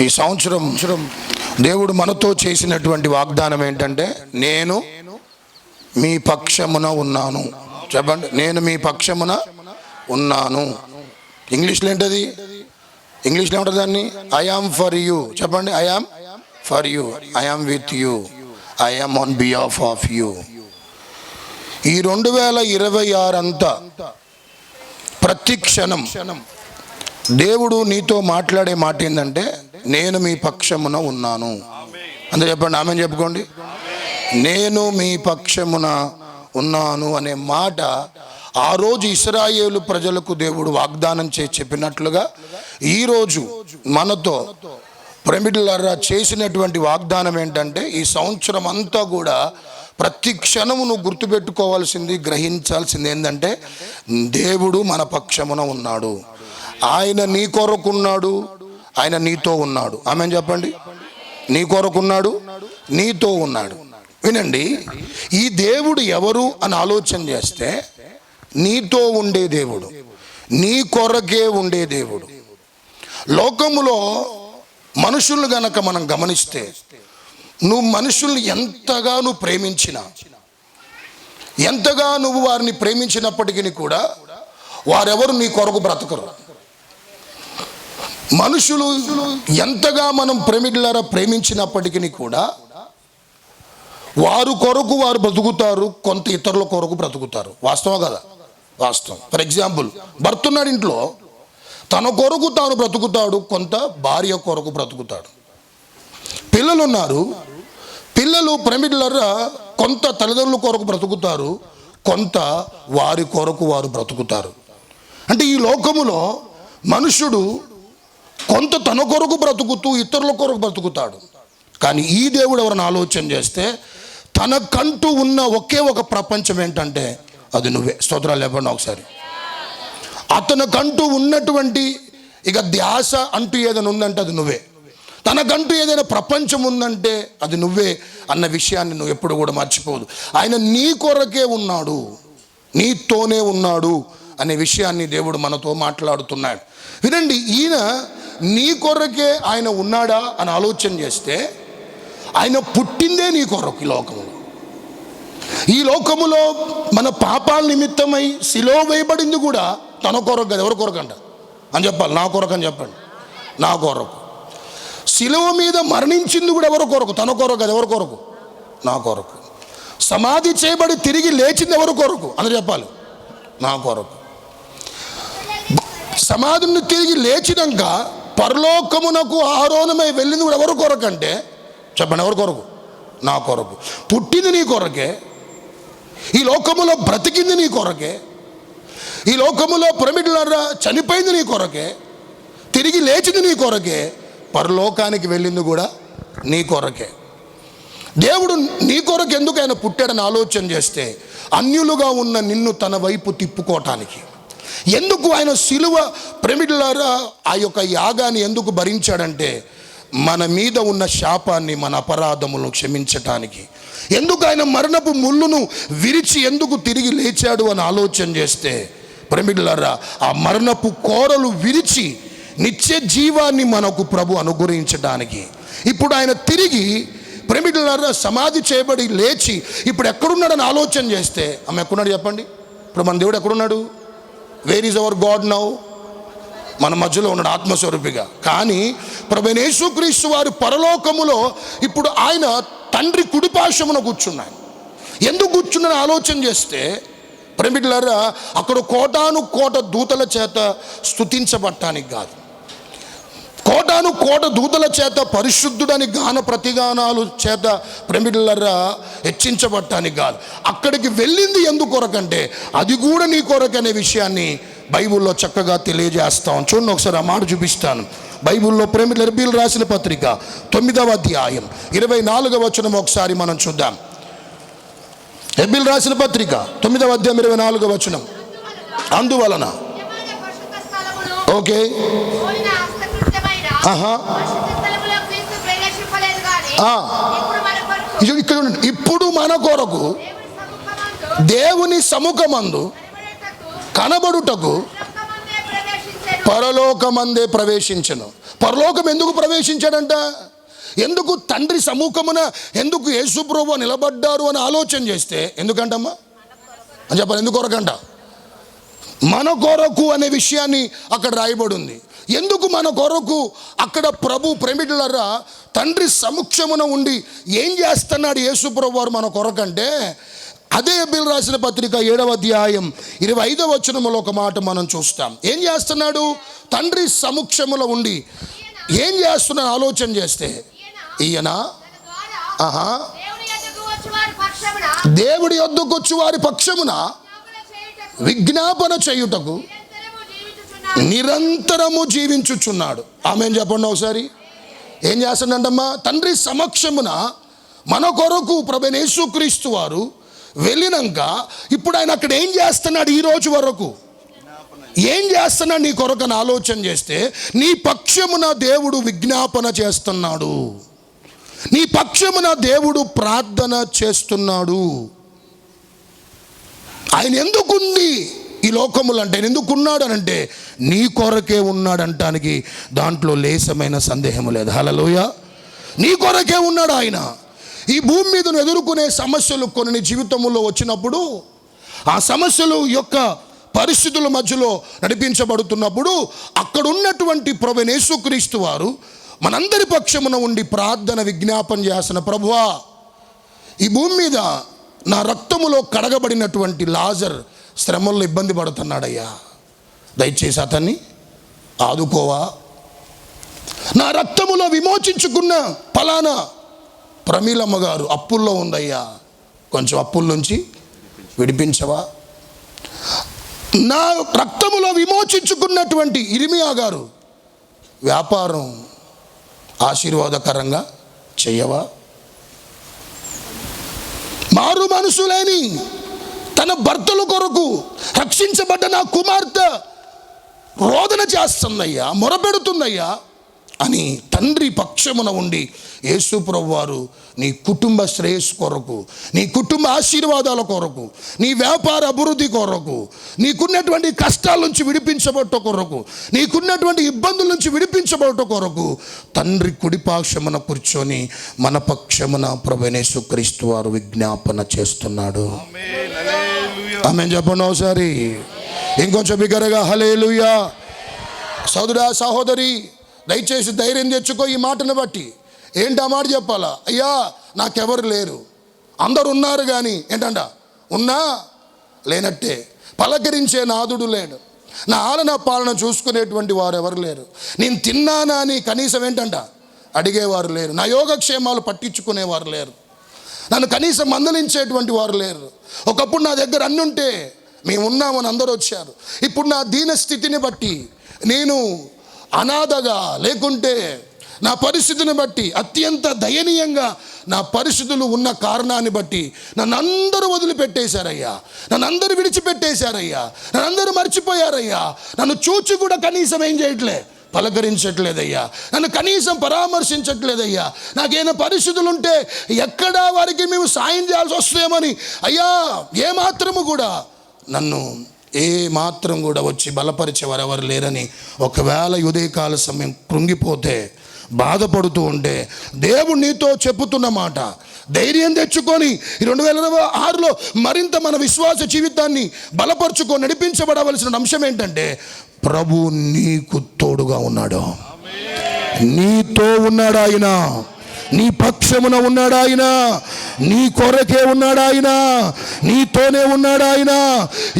ఈ సంవత్సరం దేవుడు మనతో చేసినటువంటి వాగ్దానం ఏంటంటే, నేను మీ పక్షమున ఉన్నాను. చెప్పండి, నేను మీ పక్షమున ఉన్నాను. ఇంగ్లీష్లో ఏంటది? ఇంగ్లీష్లో ఏమంటుంది దాన్ని? I am for you. చెప్పండి, I am for you, I am with you, I am on behalf of you. ఈ 2026 అంతా ప్రతి క్షణం దేవుడు నీతో మాట్లాడే మాట ఏంటంటే, నేను మీ పక్షమున ఉన్నాను. అందరూ చెప్పండి, ఆమె చెప్పుకోండి. నేను మీ పక్షమున ఉన్నాను అనే మాట ఆ రోజు ఇశ్రాయేలు ప్రజలకు దేవుడు వాగ్దానం చేసి చెప్పినట్లుగా ఈరోజు మనతో ప్రేమికులారా చేసినటువంటి వాగ్దానం ఏంటంటే, ఈ సంవత్సరం అంతా కూడా ప్రతి క్షణము నువ్వు గుర్తుపెట్టుకోవాల్సింది, గ్రహించాల్సింది ఏంటంటే, దేవుడు మన పక్షమున ఉన్నాడు. ఆయన నీ కొరకున్నాడు, ఆయన నీతో ఉన్నాడు. ఆమె చెప్పండి, నీ కొరకున్నాడు, నీతో ఉన్నాడు. వినండి, ఈ దేవుడు ఎవరు అని ఆలోచన చేస్తే, నీతో ఉండే దేవుడు, నీ కొరకే ఉండే దేవుడు. లోకములో మనుషులు గనక మనం గమనిస్తే, నువ్వు మనుషుల్ని ఎంతగా నువ్వు ప్రేమించినా, ఎంతగా నువ్వు వారిని ప్రేమించినప్పటికీ కూడా వారెవరు నీ కొరకు బ్రతకరు. మనుషులు ఎంతగా మనం ప్రేమించినప్పటికీ కూడా వారు కొరకు వారు బ్రతుకుతారు, కొంత ఇతరుల కొరకు బ్రతుకుతారు. వాస్తవం కదా? వాస్తవం. ఫర్ ఎగ్జాంపుల్, భర్త ఉన్నాడు ఇంట్లో, తన కొరకు తాను బ్రతుకుతాడు, కొంత భార్య కొరకు బ్రతుకుతాడు. పిల్లలు ఉన్నారు, పిల్లలు ప్రేమికులరా కొంత తల్లిదండ్రుల కొరకు బ్రతుకుతారు, కొంత వారి కొరకు వారు బ్రతుకుతారు. అంటే ఈ లోకములో మనుషుడు కొంత తన కొరకు బ్రతుకుతూ ఇతరుల కొరకు బ్రతుకుతాడు. కానీ ఈ దేవుడు ఎవరైనా ఆలోచన చేస్తే, తనకంటూ ఉన్న ఒకే ఒక ప్రపంచం ఏంటంటే అది నువ్వే. స్తోత్రాలు చెప్పండి ఒకసారి. అతనికంటూ ఉన్నటువంటి ఇక ధ్యాస అంటూ ఏదైనా ఉందంటే అది నువ్వే. తనకంటూ ఏదైనా ప్రపంచం ఉందంటే అది నువ్వే అన్న విషయాన్ని నువ్వు ఎప్పుడు కూడా మర్చిపోదు. ఆయన నీ కొరకే ఉన్నాడు, నీతోనే ఉన్నాడు అనే విషయాన్ని దేవుడు మనతో మాట్లాడుతున్నాడు. వినండి, ఈయన నీ కొరకే ఆయన ఉన్నాడా అని ఆలోచన చేస్తే, ఆయన పుట్టిందే నీ కొరకు. ఈ లోకములో మన పాపాల నిమిత్తమై శిలువ వేయబడింది కూడా తన కొరకు కదా. ఎవరి కొరకు అంట అని చెప్పాలి? నా కొరకు అని చెప్పండి. నా కొరకు. శిలువ మీద మరణించింది కూడా ఎవరి కొరకు? తన కొరకు కదా. ఎవరి కొరకు? నా కొరకు. సమాధి చేయబడి తిరిగి లేచింది ఎవరి కొరకు అని చెప్పాలి? నా కొరకు. సమాధిని తిరిగి లేచినాక పరలోకమునకు ఆరోహణమై వెళ్ళింది కూడా ఎవరి కొరకు అంటే చెప్పండి? ఎవరి కొరకు? నా కొరకు. పుట్టింది నీ కొరకే, ఈ లోకములో బ్రతికింది నీ కొరకే, ఈ లోకములో పిరమిడ్లారా చనిపోయింది నీ కొరకే, తిరిగి లేచింది నీ కొరకే, పరలోకానికి వెళ్ళింది కూడా నీ కొరకే. దేవుడు నీ కొరకు ఎందుకు ఆయన పుట్టాడని ఆలోచన చేస్తే, అన్యులుగా ఉన్న నిన్ను తన వైపు తిప్పుకోవటానికి. ఎందుకు ఆయన శిలువ పిరమిడ్లారా ఆ యొక్క యాగాన్ని ఎందుకు భరించాడంటే, మన మీద ఉన్న శాపాన్ని, మన అపరాధములను క్షమించటానికి. ఎందుకు ఆయన మరణపు ముళ్ళును విరిచి ఎందుకు తిరిగి లేచాడు అని ఆలోచన చేస్తే, ప్రేమికులారా ఆ మరణపు కోరలు విరిచి నిత్య జీవాన్ని మనకు ప్రభు అనుగ్రహించడానికి. ఇప్పుడు ఆయన తిరిగి ప్రేమికులారా సమాధి చేయబడి లేచి ఇప్పుడు ఎక్కడున్నాడని ఆలోచన చేస్తే, ఆమె ఎక్కడున్నాడు చెప్పండి? ఇప్పుడు మన దేవుడు ఎక్కడున్నాడు? Where is our God now? మన మధ్యలో ఉన్నాడు ఆత్మస్వరూపిగా. కానీ ప్రభువైన యేసుక్రీస్తు వారు పరలోకములో ఇప్పుడు ఆయన తండ్రి కుడిపార్శ్వమున కూర్చున్నాడు. ఎందుకు కూర్చున్నాను ఆలోచన చేస్తే, ప్రేమికులారా అక్కడ కోటాను కోట దూతల చేత స్తుతించబట్టానికి కాదు, కోటాను కోట దూతల చేత పరిశుద్ధుడని గాన ప్రతిగానాలు చేత ప్రేమికులారా హెచ్చించబట్టానికి కాదు. అక్కడికి వెళ్ళింది ఎందుకు కొరకంటే అది కూడా నీ కొరకు అనే విషయాన్ని బైబిల్లో చక్కగా తెలియజేస్తాం. చూడండి ఒకసారి ఆ మాట చూపిస్తాను. బైబిల్లో ప్రేమికుల హెబ్రీయులకు రాసిన పత్రిక 9వ అధ్యాయం 24వ వచనం ఒకసారి మనం చూద్దాం. హెబ్రీయులకు రాసిన పత్రిక 9వ అధ్యాయం 24వ వచనం. అందువలన ఓకే ఇక్కడ ఇప్పుడు మన కొరకు దేవుని సముఖమందు కనబడుటకు పరలోకమందే ప్రవేశించను. పరలోకం ఎందుకు ప్రవేశించాడంట? ఎందుకు తండ్రి సముఖమున ఎందుకు యేసుప్రభువు నిలబడ్డారు అని ఆలోచన చేస్తే, ఎందుకంటమ్మా అని చెప్పాలి, ఎందుకు కొరకంట? మన కొరకు అనే విషయాన్ని అక్కడ రాయబడి ఉంది. ఎందుకు మన కొరకు అక్కడ ప్రభు ప్రేమిటులారా తండ్రి సమక్షమున ఉండి ఏం చేస్తున్నాడు యేసుప్రభు వారు మన కొరకంటే, అదే హెబ్రీయులకు రాసిన పత్రిక 7వ అధ్యాయం 25వ వచనములో ఒక మాట మనం చూస్తాం. ఏం చేస్తున్నాడు? తండ్రి సమక్షములో ఉండి ఏం చేస్తున్నాడు ఆలోచన చేస్తే, ఈయన దేవుడి యొద్దకు వచ్చి వారి పక్షమున విజ్ఞాపన చేయుటకు నిరంతరము జీవించుచున్నాడు. ఆమేన్ చెప్పండి ఒకసారి. ఏం చేస్తున్నాడంటమ్మా? తండ్రి సమక్షమున మన కొరకు ప్రభువైన యేసుక్రీస్తు వారు వెళ్ళినాక ఇప్పుడు ఆయన అక్కడ ఏం చేస్తున్నాడు? ఈ రోజు వరకు ఏం చేస్తున్నాడు నీ కొరకు అని ఆలోచన చేస్తే, నీ పక్షమున దేవుడు విజ్ఞాపన చేస్తున్నాడు, నీ పక్షమున దేవుడు ప్రార్థన చేస్తున్నాడు. ఆయన ఎందుకుంది ఈ లోకములు అంటే, ఆయన ఎందుకున్నాడు అని అంటే, నీ కొరకే ఉన్నాడంటానికి దాంట్లో లేసమైన సందేహం లేదు. హల్లెలూయా. నీ కొరకే ఉన్నాడు ఆయన. ఈ భూమి మీద ఎదుర్కొనే సమస్యలు కొన్ని జీవితంలో వచ్చినప్పుడు, ఆ సమస్యలు యొక్క పరిస్థితుల మధ్యలో నడిపించబడుతున్నప్పుడు అక్కడ ఉన్నటువంటి ప్రభువైన యేసుక్రీస్తు వారు మనందరి పక్షమున ఉండి ప్రార్థన విజ్ఞాపన చేసిన, ప్రభువా ఈ భూమి మీద నా రక్తములో కడగబడినటువంటి లాజర్ శ్రమల్లో ఇబ్బంది పడుతున్నాడయ్యా, దయచేసి అతన్ని ఆదుకోవా. నా రక్తములో విమోచించుకున్న ఫలానా ప్రమీలమ్మ గారు అప్పుల్లో ఉందయ్యా, కొంచెం అప్పుల నుంచి విడిపించవా. నా రక్తములో విమోచించుకున్నటువంటి ఇర్మియా గారు వ్యాపారం ఆశీర్వాదకరంగా చెయ్యవా. మారు మనసులేని తన భర్తల కొరకు రక్షించబడ్డ నా కుమార్తె రోదన చేస్తుందయ్యా, మొరపెడుతుందయ్యా అని తండ్రి పక్షమున ఉండి యేసుప్రభు వారు నీ కుటుంబ శ్రేయస్సు కొరకు, నీ కుటుంబ ఆశీర్వాదాల కొరకు, నీ వ్యాపార అభివృద్ధి కొరకు, నీకున్నటువంటి కష్టాల నుంచి విడిపించబట్ట కొరకు, నీకున్నటువంటి ఇబ్బందుల నుంచి విడిపించబట్ట కొరకు తండ్రి కుడిపక్షమున కూర్చొని మన పక్షమున ప్రభువైన యేసుక్రీస్తు వారు విజ్ఞాపన చేస్తున్నాడు. ఆమేన్ చెప్పండి ఒకసారి, ఇంకొంచెం బిగ్గరగా హల్లెలూయా. సోదరా సహోదరి, దయచేసి ధైర్యం తెచ్చుకో. ఈ మాటను బట్టి ఏంటి ఆ మాట చెప్పాలా? అయ్యా నాకెవరు లేరు, అందరు ఉన్నారు కానీ ఏంటంట ఉన్నా లేనట్టే, పలకరించే నాదుడు లేడు, నా ఆలన పాలన చూసుకునేటువంటి వారు ఎవరు లేరు, నేను తిన్నానా అని కనీసం ఏంటంట అడిగేవారు లేరు, నా యోగక్షేమాలు పట్టించుకునేవారు లేరు, నన్ను కనీసం మందలించేటువంటి వారు లేరు. ఒకప్పుడు నా దగ్గర అన్ని ఉంటే మేము ఉన్నామని అందరూ వచ్చారు. ఇప్పుడు నా దీన స్థితిని బట్టి, నేను అనాథగా లేకుంటే నా పరిస్థితిని బట్టి అత్యంత దయనీయంగా నా పరిస్థితులు ఉన్న కారణాన్ని బట్టి నన్ను అందరూ వదిలిపెట్టేశారయ్యా, నన్ను అందరూ విడిచిపెట్టేశారయ్యా, నన్ను అందరూ మర్చిపోయారయ్యా, నన్ను చూచి కూడా కనీసం ఏం చేయట్లే, పలకరించట్లేదయ్యా, నన్ను కనీసం పరామర్శించట్లేదయ్యా. నాకేమైనా పరిస్థితులు ఉంటే ఎక్కడా వారికి మేము సాయం చేయాల్సి వస్తుందేమని అయ్యా ఏమాత్రము కూడా నన్ను మాత్రం కూడా వచ్చి బలపరిచేవారు ఎవరు లేరని ఒకవేళ ఉదయకాల సమయం కృంగిపోతే, బాధపడుతూ ఉంటే దేవుడు నీతో చెప్పుతున్న మాట, ధైర్యం తెచ్చుకొని 2026లో మరింత మన విశ్వాస జీవితాన్ని బలపరుచుకొని నడిపించబడవలసిన అంశం ఏంటంటే, ప్రభు నీకు తోడుగా ఉన్నాడు, నీతో ఉన్నాడు ఆయన, నీ పక్షమున ఉన్నాడు ఆయన, నీ కొరకే ఉన్నాడు ఆయన, నీతోనే ఉన్నాడు ఆయన,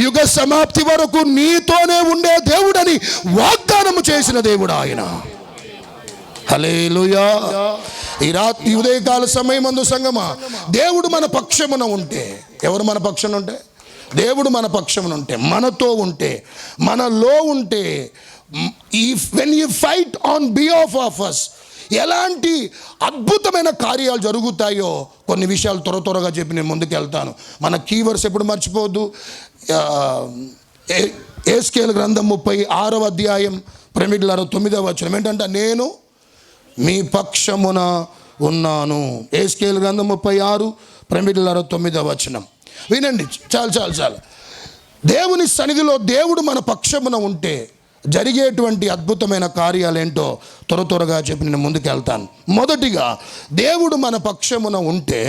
యుగ సమాప్తి వరకు నీతోనే ఉండే దేవుడని వాగ్దానము చేసిన దేవుడు ఆయన. హల్లెలూయా. ఈ రాత్రి ఉదయకాల సమయమందు సంగమా, దేవుడు మన పక్షమున ఉంటే, ఎవరు మన పక్షమున ఉంటే? దేవుడు మన పక్షమున ఉంటే, మనతో ఉంటే, మనలో ఉంటే, when you fight on behalf of us, ఎలాంటి అద్భుతమైన కార్యాలు జరుగుతాయో కొన్ని విషయాలు త్వరగా చెప్పి నేను ముందుకు వెళ్తాను. మన కీవర్డ్స్ ఎప్పుడు మర్చిపోవద్దు. యేస్కేలు గ్రంథం 36వ అధ్యాయం 9వ వచనం ఏంటంటే, నేను మీ పక్షమున ఉన్నాను. యేస్కేలు గ్రంథం 36 9వ వచనం వినండి. చాలు. దేవుని సన్నిధిలో దేవుడు మన పక్షమున ఉంటే జరిగేటువంటి అద్భుతమైన కార్యాలు ఏంటో త్వరగా చెప్పి నేను ముందుకు వెళ్తాను. మొదటిగా, దేవుడు మన పక్షమున ఉంటే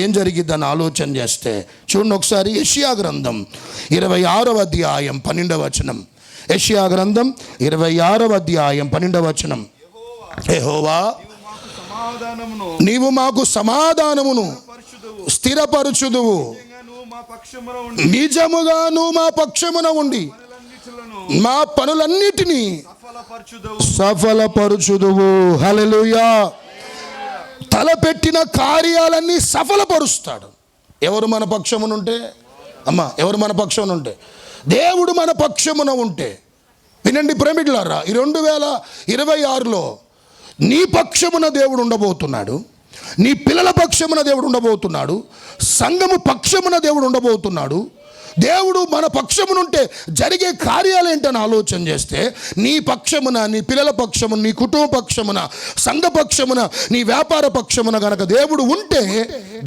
ఏం జరిగిద్దని ఆలోచన చేస్తే చూడండి ఒకసారి. యెషయా గ్రంథం 26వ అధ్యాయం 12వ వచనం. యెషయా గ్రంథం 26వ అధ్యాయం 12వ వచనం. యెహోవా, నీవు మాకు సమాధానమును స్థిరపరచుదువు, నిజముగా నువ్వు మా పక్షమున ఉండి మా పనులన్నిటినీ సఫలపరచుదువు. హల్లెలూయా. తలపెట్టిన కార్యాలన్నీ సఫలపరుస్తాడు. ఎవరు మన పక్షమునుంటే? అమ్మా, ఎవరు మన పక్షమునుంటే? దేవుడు మన పక్షమున ఉంటే. వినండి ప్రేమికులారా, ఈ 2026లో నీ పక్షమున దేవుడు ఉండబోతున్నాడు, నీ పిల్లల పక్షమున దేవుడు ఉండబోతున్నాడు, సంఘము పక్షమున దేవుడు ఉండబోతున్నాడు. దేవుడు మన పక్షమునుంటే జరిగే కార్యాలు ఏంటని ఆలోచన చేస్తే, నీ పక్షమున, నీ పిల్లల పక్షమున, నీ కుటుంబ పక్షమున, సంఘ పక్షమున, నీ వ్యాపార పక్షమున గనక దేవుడు ఉంటే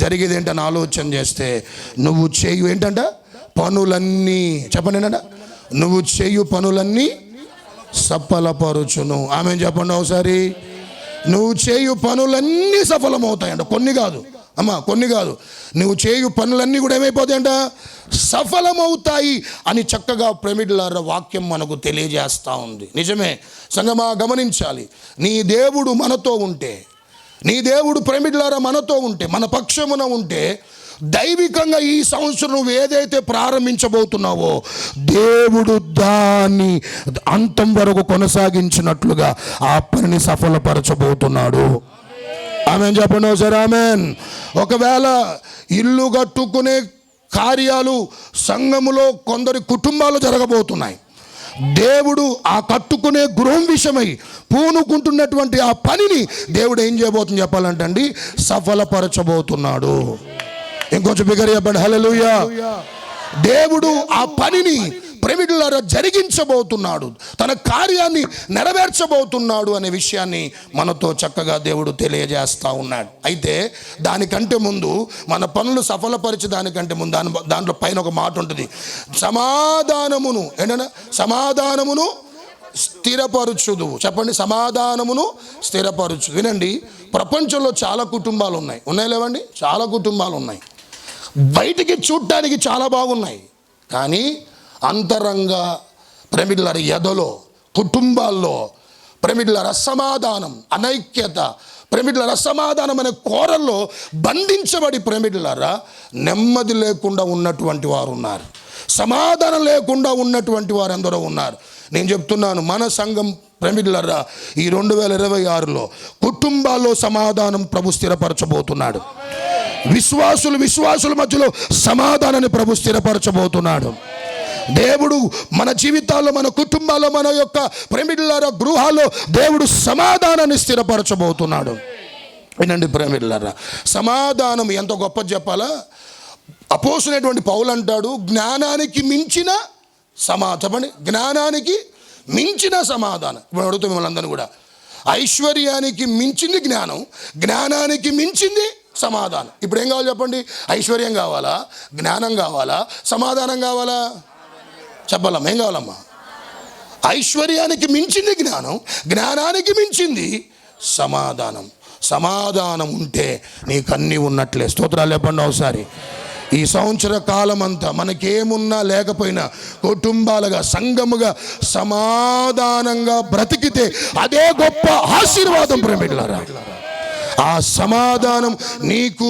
జరిగేది ఏంటని ఆలోచన చేస్తే, నువ్వు చేయు ఏంటంట పనులన్నీ, చెప్పండి ఏంటంట, నువ్వు చేయు పనులన్నీ సఫలపరుచును. ఆమె చెప్పండి ఒకసారి. నువ్వు చేయు పనులన్నీ సఫలమవుతాయంట. కొన్ని కాదు అమ్మా, కొన్ని కాదు. నువ్వు చేయు పనులన్నీ కూడా ఏమైపోతాయంట? సఫలమవుతాయి అని చక్కగా ప్రేమికులారా వాక్యం మనకు తెలియజేస్తూ ఉంది. నిజమే సంగమా, గమనించాలి. నీ దేవుడు మనతో ఉంటే, నీ దేవుడు ప్రేమికులారా మనతో ఉంటే, మన పక్షమున ఉంటే, దైవికంగా ఈ సంవత్సరం నువ్వు ఏదైతే ప్రారంభించబోతున్నావో దేవుడు దాన్ని అంతం వరకు కొనసాగించినట్లుగా ఆ పనిని సఫలపరచబోతున్నాడు. ఆమెన్ చెప్పండి ఒకసారి. ఆమెన్. ఒకవేళ ఇల్లు కట్టుకునే కార్యాలు సంఘములో కొందరి కుటుంబాలు జరగబోతున్నాయి. దేవుడు ఆ కట్టుకునే గృహం విషయమై పూనుకుంటున్నటువంటి ఆ పనిని దేవుడు ఏం చేయబోతుంది చెప్పాలంటే అండి, సఫలపరచబోతున్నాడు. ఇంకొంచెం బిగ్గరగా చెప్పండి హల్లెలూయా. దేవుడు ఆ పనిని ప్రేమికులారా జరిగించబోతున్నాడు, తన కార్యాన్ని నెరవేర్చబోతున్నాడు అనే విషయాన్ని మనతో చక్కగా దేవుడు తెలియజేస్తూ ఉన్నాడు. అయితే దానికంటే ముందు, మన పనులు సఫలపరిచే దానికంటే ముందు దాంట్లో పైన ఒక మాట ఉంటుంది, సమాధానమును ఏంటన్నా, సమాధానమును స్థిరపరచుదు. చెప్పండి, సమాధానమును స్థిరపరచు. వినండి, ప్రపంచంలో చాలా కుటుంబాలు ఉన్నాయి లేవండి, చాలా కుటుంబాలు ఉన్నాయి. బయటికి చూడటానికి చాలా బాగున్నాయి, కానీ అంతరంగ ప్రేమికులారా ఎదలో, కుటుంబాల్లో ప్రేమికులారా అసమాధానం, అనైక్యత, ప్రేమికులారా అసమాధానం అనే కోరల్లో బంధించబడి ప్రేమికులారా నెమ్మది లేకుండా ఉన్నటువంటి వారు ఉన్నారు, సమాధానం లేకుండా ఉన్నటువంటి వారు ఎందరో ఉన్నారు. నేను చెప్తున్నాను, మన సంఘం ప్రేమికులారా ఈ 2026లో కుటుంబాల్లో సమాధానం ప్రభు స్థిరపరచబోతున్నాడు. విశ్వాసుల మధ్యలో సమాధానాన్ని ప్రభు స్థిరపరచబోతున్నాడు. దేవుడు మన జీవితాల్లో, మన కుటుంబాల్లో, మన యొక్క ప్రేమికులారా గృహాల్లో దేవుడు సమాధానాన్ని స్థిరపరచబోతున్నాడు. వినండి ప్రేమికులారా, సమాధానం ఎంత గొప్ప చెప్పాలా. అపోస్తులైనటువంటి పౌలు అంటాడు, జ్ఞానానికి మించిన చెప్పండి, జ్ఞానానికి మించిన సమాధానం. ఇప్పుడు అడుగుతాం మిమ్మల్ని అందరూ కూడా, ఐశ్వర్యానికి మించింది జ్ఞానం, జ్ఞానానికి మించింది సమాధానం. ఇప్పుడు ఏం కావాలి చెప్పండి? ఐశ్వర్యం కావాలా, జ్ఞానం కావాలా, సమాధానం కావాలా? చెప్పాలమ్మా, ఏం కావాలమ్మా? ఐశ్వర్యానికి మించింది జ్ఞానం, జ్ఞానానికి మించింది సమాధానం. సమాధానం ఉంటే నీకు అన్నీ ఉన్నట్లే. స్తోత్రాలు చెప్పండి ఒకసారి. ఈ సంవత్సర కాలం అంతా మనకేమున్నా లేకపోయినా కుటుంబాలుగా, సంఘముగా సమాధానంగా బ్రతికితే అదే గొప్ప ఆశీర్వాదం ప్రేమికులారా. ఆ సమాధానం నీకు,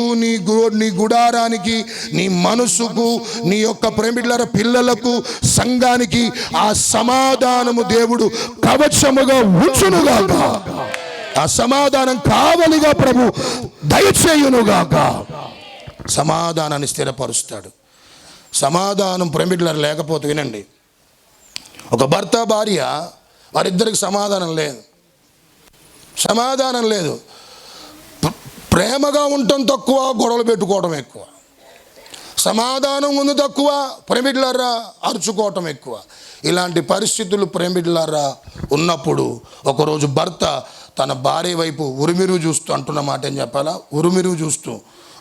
నీ గుడారానికి, నీ మనసుకు, నీ యొక్క ప్రేమికులారా పిల్లలకు, సంఘానికి ఆ సమాధానము దేవుడు కవచముగా ఉంచునుగాక. ఆ సమాధానం కావలిగా ప్రభు దయచేయునుగాక. సమాధానాన్ని స్థిరపరుస్తాడు. సమాధానం ప్రేమికులారా లేకపోతే, వినండి, ఒక భర్త భార్య వారిద్దరికి సమాధానం లేదు, సమాధానం లేదు. ప్రేమగా ఉండటం తక్కువ, గొడవలు పెట్టుకోవడం ఎక్కువ. సమాధానం ఉంది తక్కువ, ప్రేమికులారా అరుచుకోవటం ఎక్కువ. ఇలాంటి పరిస్థితులు ప్రేమికులారా ఉన్నప్పుడు ఒకరోజు భర్త తన భార్య వైపు ఉరిమిరు చూస్తూ అంటున్న మాట ఏం చెప్పాలా? ఉరిమిరు చూస్తూ,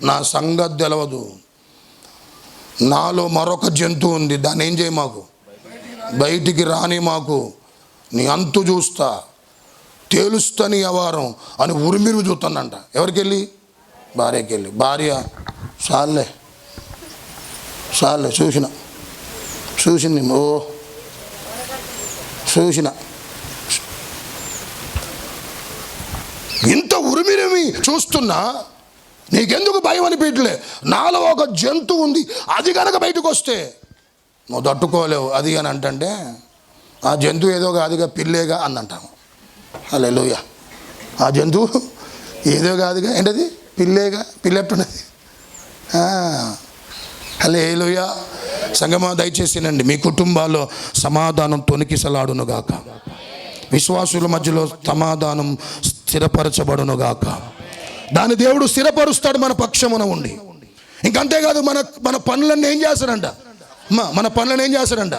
నా సంగతి తెలవదు, నాలో మరొక జంతువు ఉంది, దాన్ని ఏం చేయి మాకు, బయటికి రాని మాకు, నీ అంతు చూస్తా, తేలుస్తా నీ వ్యవహారం అని ఉరిమిరు చూస్తానంట. ఎవరికెళ్ళి? భార్యకెళ్ళి. భార్య చాలే చూసింది, చూసిన ఇంత ఉరిమిరిమి చూస్తున్నా నీకెందుకు భయం అనిపించలే? నాలో ఒక జంతువు ఉంది, అది కనుక బయటకు వస్తే నువ్వు తట్టుకోలేవు అది అని అంటే, ఆ జంతువు ఏదో కాదుగా, పిల్లేగా అందంటాము. హల్లెలూయా. ఆ జంతువు ఏదో కాదుగా, ఏంటది? పిల్లేగా. పిల్లెట్టున్నది. హల్లెలూయా. సంగమా, దయచేసినండి మీ కుటుంబాల్లో సమాధానం తొణికిసలాడునుగాక, విశ్వాసుల మధ్యలో సమాధానం స్థిరపరచబడునుగాక. దాని దేవుడు స్థిరపరుస్తాడు మన పక్షమున ఉండి. ఇంకంతేకాదు, మన పనులన్నీ ఏం చేస్తాడంట? మన పనులను ఏం చేస్తాడంట?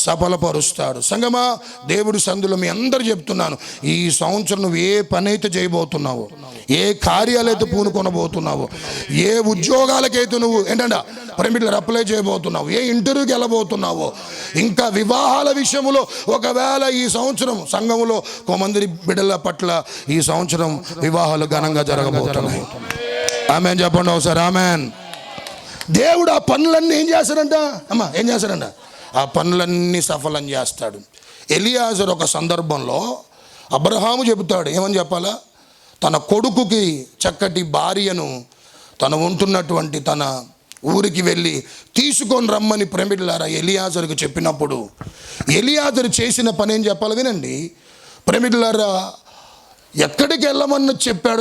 సఫలపరుస్తాడు. సంగమా, దేవుడి సందులో మీ అందరు చెప్తున్నాను, ఈ సంవత్సరం నువ్వు ఏ పని అయితే చేయబోతున్నావో, ఏ కార్యాలైతే పూనుకొనబోతున్నావో, ఏ ఉద్యోగాలకైతే నువ్వు ఏంటంట ప్రైవేట్లో అప్లై చేయబోతున్నావు, ఏ ఇంటర్వ్యూకి వెళ్ళబోతున్నావో, ఇంకా వివాహాల విషయంలో ఒకవేళ ఈ సంవత్సరం సంఘంలో కొంతమంది బిడ్డల పట్ల ఈ సంవత్సరం వివాహాలు ఘనంగా జరగబోతున్నాయి. ఆమెన్ చెప్పండి ఒకసారి. ఆమెన్. దేవుడు ఆ పనులన్నీ ఏం చేస్తాడంట? ఏం చేస్తాడంట? ఆ పనులన్నీ సఫలం చేస్తాడు. ఎలియాజరు ఒక సందర్భంలో అబ్రహాము చెబుతాడు, ఏమని చెప్పాలా? తన కొడుకుకి చక్కటి భార్యను తన ఉంటున్నటువంటి తన ఊరికి వెళ్ళి తీసుకొని రమ్మని ప్రేమికులారా ఎలియాజరుకు చెప్పినప్పుడు, ఎలియాజరు చేసిన పని ఏం చెప్పాలి వినండి. ప్రేమికులారా, ఎక్కడికి వెళ్ళమని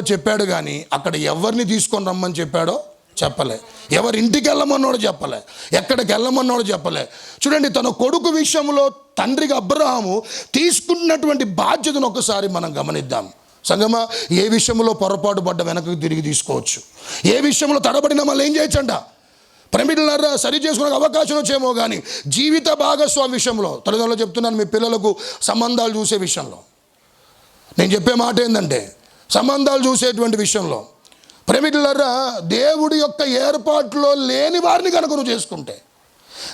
చెప్పాడు కానీ అక్కడ ఎవరిని తీసుకొని రమ్మని చెప్పాడో చెప్పలే. ఎవరి ఇంటికి వెళ్ళమన్నాడో చెప్పలే, ఎక్కడికి వెళ్ళమన్నాడో చెప్పలే. చూడండి, తన కొడుకు విషయంలో తండ్రిగా అబ్రహాము తీసుకున్నటువంటి బాధ్యతను ఒకసారి మనం గమనిద్దాం. సంగమా, ఏ విషయంలో పొరపాటు పడ్డ వెనక్కి తిరిగి తీసుకోవచ్చు, ఏ విషయంలో తడబడినా మళ్ళీ ఏం చేయొచ్చంట? ప్రేమికులారా, సరి చేసుకునే అవకాశం వచ్చేమో కానీ జీవిత భాగస్వామి విషయంలో, తల్లిదండ్రులు చెప్తున్నాను, మీ పిల్లలకు సంబంధాలు చూసే విషయంలో నేను చెప్పే మాట ఏంటంటే, సంబంధాలు చూసేటువంటి విషయంలో ప్రేమికులారా, దేవుడి యొక్క ఏర్పాటులో లేని వారిని కనుక నువ్వు చేసుకుంటే,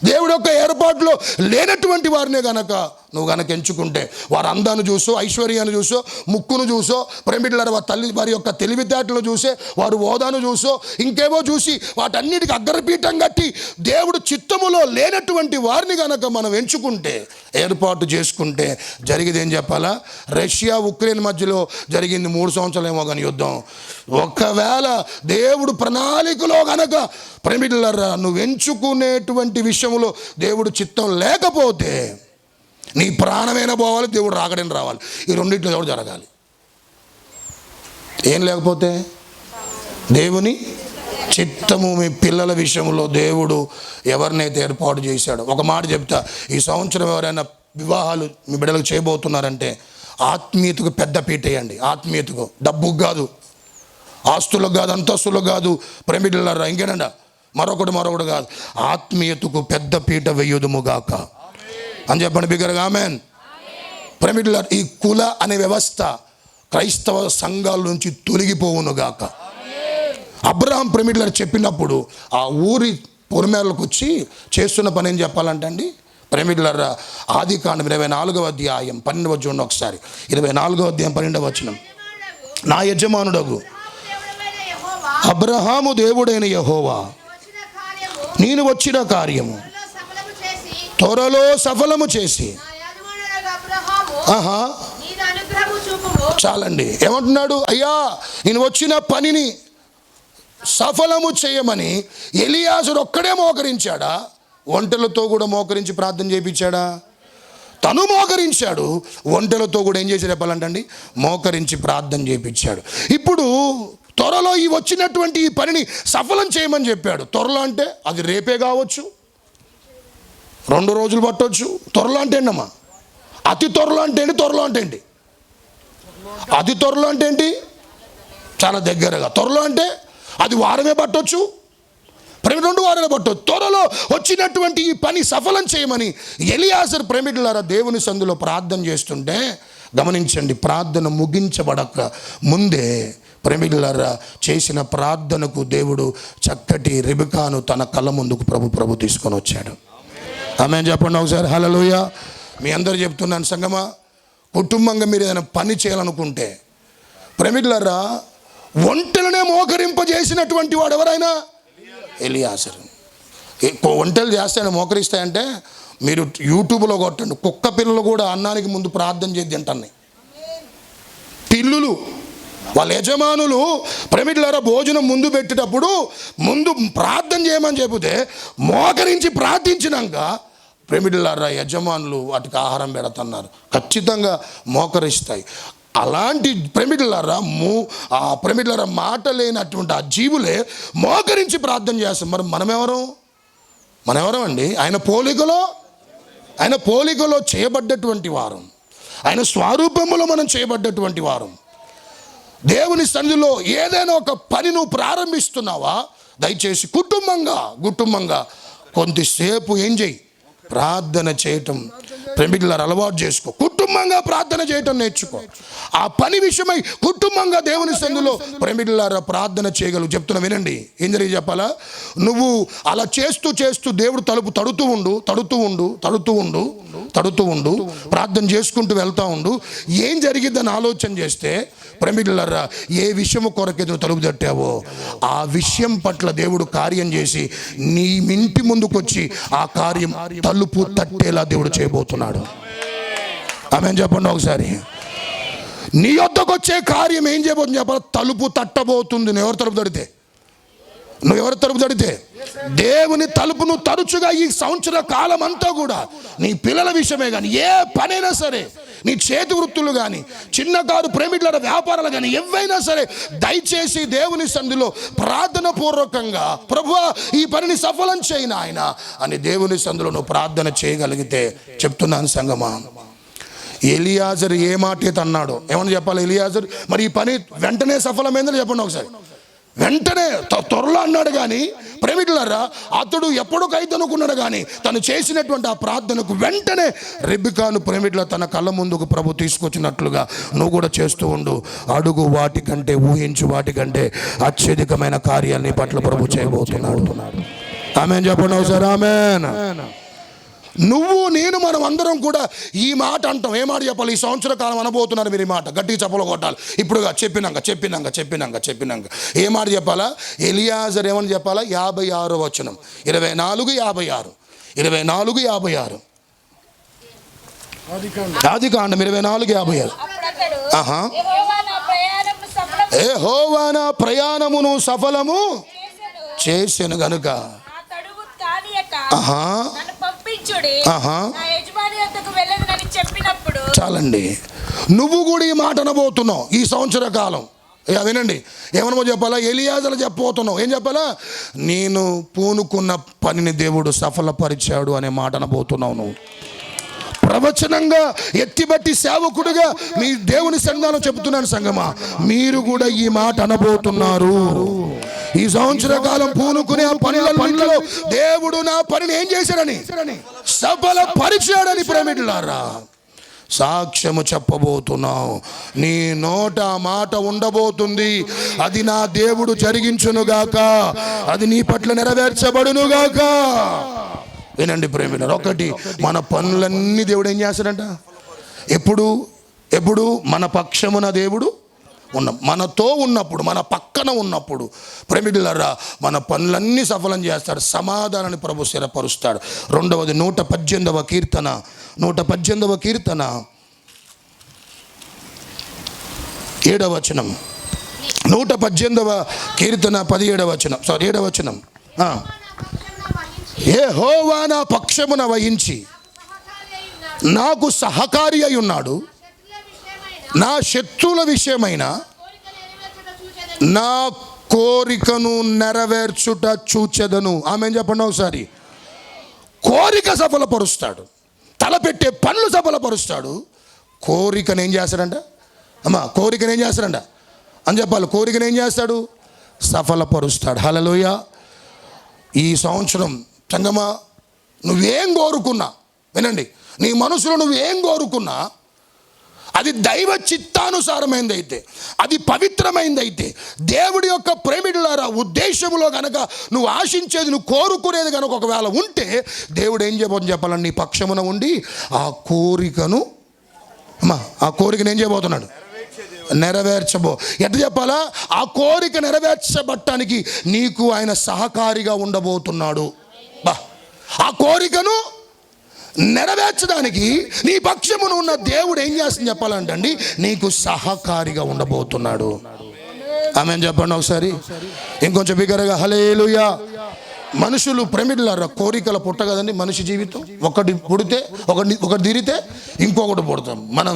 దేవుడి యొక్క ఏర్పాటులో లేనటువంటి వారినే గనక నువ్వు గనక ఎంచుకుంటే, వారి అందాన్ని చూసో, ఐశ్వర్యాన్ని చూసో, ముక్కును చూసో, ప్రేమికులారా వారి యొక్క తెలివితేటలు చూసే, వారి హోదాను చూసో, ఇంకేవో చూసి వాటన్నిటికి అగ్రపీఠం కట్టి దేవుడు చిత్తములో లేనటువంటి వారిని గనక మనం ఎంచుకుంటే, ఏర్పాటు చేసుకుంటే జరిగేది ఏం చెప్పాలా? రష్యా ఉక్రెయిన్ మధ్యలో జరిగింది 3 సంవత్సరాలేమో కానీ యుద్ధం. ఒకవేళ దేవుడు ప్రణాళికలో గనక ప్రేమికులారా నువ్వు ఎంచుకునేటువంటి విషయంలో దేవుడు చిత్తం లేకపోతే నీ ప్రాణమైనా పోవాలి, దేవుడు రాకడైనా రావాలి. ఈ రెండింటిలో దేవుడు జరగాలి. ఏం లేకపోతే దేవుని చిత్తము మీ పిల్లల విషయంలో దేవుడు ఎవరినైతే ఏర్పాటు చేశాడో, ఒక మాట చెప్తా, ఈ సంవత్సరం ఎవరైనా వివాహాలు మీ బిడ్డలకు చేయబోతున్నారంటే ఆత్మీయతకు పెద్ద పీట వేయండి. ఆత్మీయతకు, డబ్బుకు కాదు, ఆస్తులకు కాదు, అంతస్తులకు కాదు, ప్రేమికులారా ఇంకేనండి మరొకటి కాదు, ఆత్మీయతకు పెద్ద పీట వేయుదుముగాక అని చెప్పండి బిగ్గరగా. ఆమెన్. ప్రేమికులారా, ఈ కుల అనే వ్యవస్థ క్రైస్తవ సంఘాల నుంచి తొలగిపోవునుగాక. అబ్రహాం ప్రేమికులారా చెప్పినప్పుడు ఆ ఊరి పొరమేరకు వచ్చి చేస్తున్న పని ఏం చెప్పాలంటే అండి, ప్రేమికులారా ఆదికాండం 24వ అధ్యాయం 12వ చూడండి ఒకసారి. 24వ అధ్యాయం 12వ వచనం. నా యజమానుడగు అబ్రహాము దేవుడైన యెహోవా నేను వచ్చిన కార్యము త్వరలో సఫలము చేసి. చాలండి. ఏమంటున్నాడు? అయ్యా, నేను వచ్చిన పనిని సఫలము చేయమని ఎలియాజరు ఒక్కడే మోకరించాడా? ఒంటెలతో కూడా మోకరించి ప్రార్థన చేయించాడా? తను మోకరించాడు, ఒంటెలతో కూడా ఏం చేసి చెప్పాలంటండి, మోకరించి ప్రార్థన చేయించాడు. ఇప్పుడు త్వరలో ఈ వచ్చినటువంటి ఈ పనిని సఫలం చేయమని చెప్పాడు. త్వరలో అంటే అది రేపే కావచ్చు, 2 రోజులు పట్టవచ్చు. త్వరలో అంటే ఏంటమ్మా? అతి త్వరలో అంటే ఏంటి? త్వరలో అంటే ఏంటి? అతి త్వరలో అంటే ఏంటి? చాలా దగ్గరగా. త్వరలో అంటే అది వారమే పట్టవచ్చు, 2 వారాలు పట్టవచ్చు. త్వరలో వచ్చినటువంటి ఈ పని సఫలం చేయమని ఎలియాజరు ప్రేమికులారా దేవుని సందులో ప్రార్థన చేస్తుంటే గమనించండి, ప్రార్థన ముగించబడక ముందే ప్రేమికులారా చేసిన ప్రార్థనకు దేవుడు చక్కటి రిబకాను తన కళ్ళ ముందుకు ప్రభు తీసుకొని వచ్చాడు. ఆమేన్ చెప్పండి ఒకసారి. హల్లెలూయా. మీ అందరు చెప్తున్నాను సంగమా, కుటుంబంగా మీరు ఏదైనా పని చేయాలనుకుంటే ప్రేమికులారా, ఒంటెలనే మోకరింపజేసినటువంటి వాడు ఎవరైనా ఎలియాజరు. ఒంటెలు చేస్తాయని మోకరిస్తాయంటే మీరు యూట్యూబ్లో కొట్టండి, కుక్క పిల్లలు కూడా అన్నానికి ముందు ప్రార్థన చేసి తింటున్నాయి. పిల్లులు వాళ్ళ యజమానులు ప్రేమికులారా భోజనం ముందు పెట్టేటప్పుడు ముందు ప్రార్థన చేయమని చెబితే మోకరించి ప్రార్థించినాక ప్రేమికులారా యజమానులు వాటికి ఆహారం పెడుతున్నారు. ఖచ్చితంగా మోకరిస్తాయి. అలాంటి ప్రేమికులారా ప్రేమికులారా మాట లేనటువంటి ఆ జీవులే మోకరించి ప్రార్థన చేస్తాం. మరి మనమెవరం అండి? ఆయన పోలికలో చేయబడ్డటువంటి వారం, ఆయన స్వరూపములో మనం చేయబడ్డటువంటి వారం. దేవుని సన్నిధిలో ఏదైనా ఒక పని నువ్వు ప్రారంభిస్తున్నావా, దయచేసి కుటుంబంగా కొంతసేపు ఏం చేయి, ప్రార్థన చేయటం ప్రేమికులారా అలవాటు చేసుకో. కుటుంబంగా ప్రార్థన చేయటం నేర్చుకో. ఆ పని విషయమై కుటుంబంగా దేవుని సన్నిధిలో ప్రేమికులారా ప్రార్థన చేయగలవు. చెప్తున్నా వినండి, ఏం జరిగి చెప్పాలా? నువ్వు అలా చేస్తూ దేవుడు తలుపు తడుతూ ఉండు, ప్రార్థన చేసుకుంటూ వెళ్తూ ఉండు. ఏం జరిగిద్దని ఆలోచన చేస్తే ప్రేమికులారా ఏ విషయము కొరకే నువ్వు తలుపు తట్టావో ఆ విషయం పట్ల దేవుడు కార్యం చేసి నీ ఇంటి ముందుకొచ్చి ఆ కార్యం తలుపు తట్టేలా దేవుడు చేయబోతున్నాడు. ఆమేన్ చెప్పండి ఒకసారి. నీ వద్దకు వచ్చే కార్యం ఏం చేయబోతుంది చెప్పాలి? తలుపు తట్టబోతుంది. నువ్వు ఎవరు తలుపు తడితే దేవుని తలుపును తరచుగా ఈ సంవత్సర కాలం అంతా కూడా నీ పిల్లల విషయమే కానీ ఏ పనైనా సరే, నీ చేతి వృత్తులు కానీ చిన్నకారు ప్రేమికుల వ్యాపారాలు కానీ ఏవైనా సరే దయచేసి దేవుని సన్నిధిలో ప్రార్థన పూర్వకంగా ప్రభువా ఈ పనిని సఫలం చేయను ఆయన అని దేవుని సన్నిధిలో నువ్వు ప్రార్థన చేయగలిగితే చెప్తున్నాను సంగమా, ఎలియాజరు ఏ మాట అయితే అన్నాడో ఏమని చెప్పాలి? ఎలియాజరు మరి ఈ పని వెంటనే సఫలమైందని చెప్పండి ఒకసారి. వెంటనే త్వరలో అన్నాడు కానీ ప్రేమికులారా అతడు ఎప్పటికైతే అనుకున్నాడు కానీ తను చేసినటువంటి ఆ ప్రార్థనకు వెంటనే రెబెక్కాను ప్రేమికుల తన కళ్ళ ముందుకు ప్రభు తీసుకొచ్చినట్లుగా నువ్వు కూడా చేస్తూ ఉండు. అడుగు వాటికంటే ఊహించు వాటికంటే అత్యధికమైన కార్యాన్ని పట్ల ప్రభు చేయబోతున్నాడు. ఆమేన్ చెప్పండి ఒకసారి. ఆమేన్. నువ్వు నేను మనం అందరం కూడా ఈ మాట అంటాం. ఏ మాట చెప్పాలి? ఈ సంవత్సర కాలం అనబోతున్నారు మీరు. ఈ మాట గట్టిగా చప్పలు కొట్టాలి. ఇప్పుడుగా చెప్పినాక ఏ మాట చెప్పాలా? ఎలియాజరు ఏమని చెప్పాలా? 56వ వచనం 24:56 ఆదికాండం 24:56. యెహోవా నా ప్రయాణమును సఫలము చేసెను గనుక చాలండి. నువ్వు కూడా ఈ మాట అనబోతున్నావు ఈ సంవత్సర కాలం. వినండి, ఏమనమో చెప్పాలా? ఎలియాజరు చెప్పబోతున్నావు. ఏం చెప్పాలా? నేను పూనుకున్న పనిని దేవుడు సఫలపరిచాడు అనే మాట అనబోతున్నావు. నువ్వు ప్రవచనంగా ఎత్తిబట్టి సేవకుడుగా మీ దేవుని సన్నిధానం చెబుతున్నాను సంగమా, మీరు కూడా ఈ మాట అనబోతున్నారు. ఈ సంవత్సర కాలం పూనుకునే ఆ పనులలో దేవుడు నా పనిని ఏం చేశాడని సఫలపరిచాడని ప్రేమికులారా సాక్ష్యము చెప్పబోతున్నావు. నీ నోట మాట ఉండబోతుంది. అది నా దేవుడు జరిగించునుగాక, అది నీ పట్ల నెరవేర్చబడునుగాక. వినండి ప్రేమికులారా, ఒకటి మన పనులన్నీ దేవుడు ఏం చేస్తాడంట? ఎప్పుడు మన పక్షమున దేవుడు మనతో ఉన్నప్పుడు, మన పక్కన ఉన్నప్పుడు ప్రేమికులారా మన పనులన్నీ సఫలం చేస్తాడు. సమాధానాన్ని ప్రభు స్థిరపరుస్తాడు. రెండవది 118వ కీర్తన 7వ వచనం. 118వ కీర్తన 17వ వచనం 7వ వచనం. యెహోవా నా పక్షమున వహించి నాకు సహకారి అయి ఉన్నాడు. నా శత్రువుల విషయమైన నా కోరికను నెరవేర్చుట చూచెదను. ఆమేన్ చెప్పండి ఒకసారి. కోరిక సఫలపరుస్తాడు, తలపెట్టే పనులు సఫలపరుస్తాడు. కోరికను ఏం చేస్తాడంట? కోరికను ఏం చేస్తాడంట అని చెప్పాలి. కోరికను ఏం చేస్తాడు? సఫలపరుస్తాడు. హల్లెలూయా. ఈ సంవత్సరం సంగమా నువ్వేం కోరుకున్నా, వినండి, నీ మనసులో నువ్వేం కోరుకున్నా అది దైవ చిత్తానుసారమైందైతే, అది పవిత్రమైందైతే, దేవుడి యొక్క ప్రేమికులారా ఉద్దేశంలో కనుక నువ్వు ఆశించేది, నువ్వు కోరుకునేది కనుక ఒకవేళ ఉంటే దేవుడు ఏం చెప్పాలని నీ పక్షమున ఉండి ఆ కోరికను అమ్మా ఆ కోరికను ఏం చేయబోతున్నాడు? నెరవేర్చబో. ఎట్లా చెప్పాలా? ఆ కోరిక నెరవేర్చబట్టానికి నీకు ఆయన సహకారిగా ఉండబోతున్నాడు. బా, ఆ కోరికను నెరవేర్చడానికి నీ పక్షమును ఉన్న దేవుడు ఏం చేస్తుంది చెప్పాలంటే అండి, నీకు సహకారిగా ఉండబోతున్నాడు. ఆమేన్ చెప్పండి ఒకసారి ఇంకొంచెం బిగ్గరగా. హల్లెలూయా. మనుషులు ప్రమిడ్లారా, కోరికల పుట్ట కదండి మనిషి జీవితం. ఒకటి పుడితే ఒకటి తీరితే ఇంకొకటి పుడతాం. మనం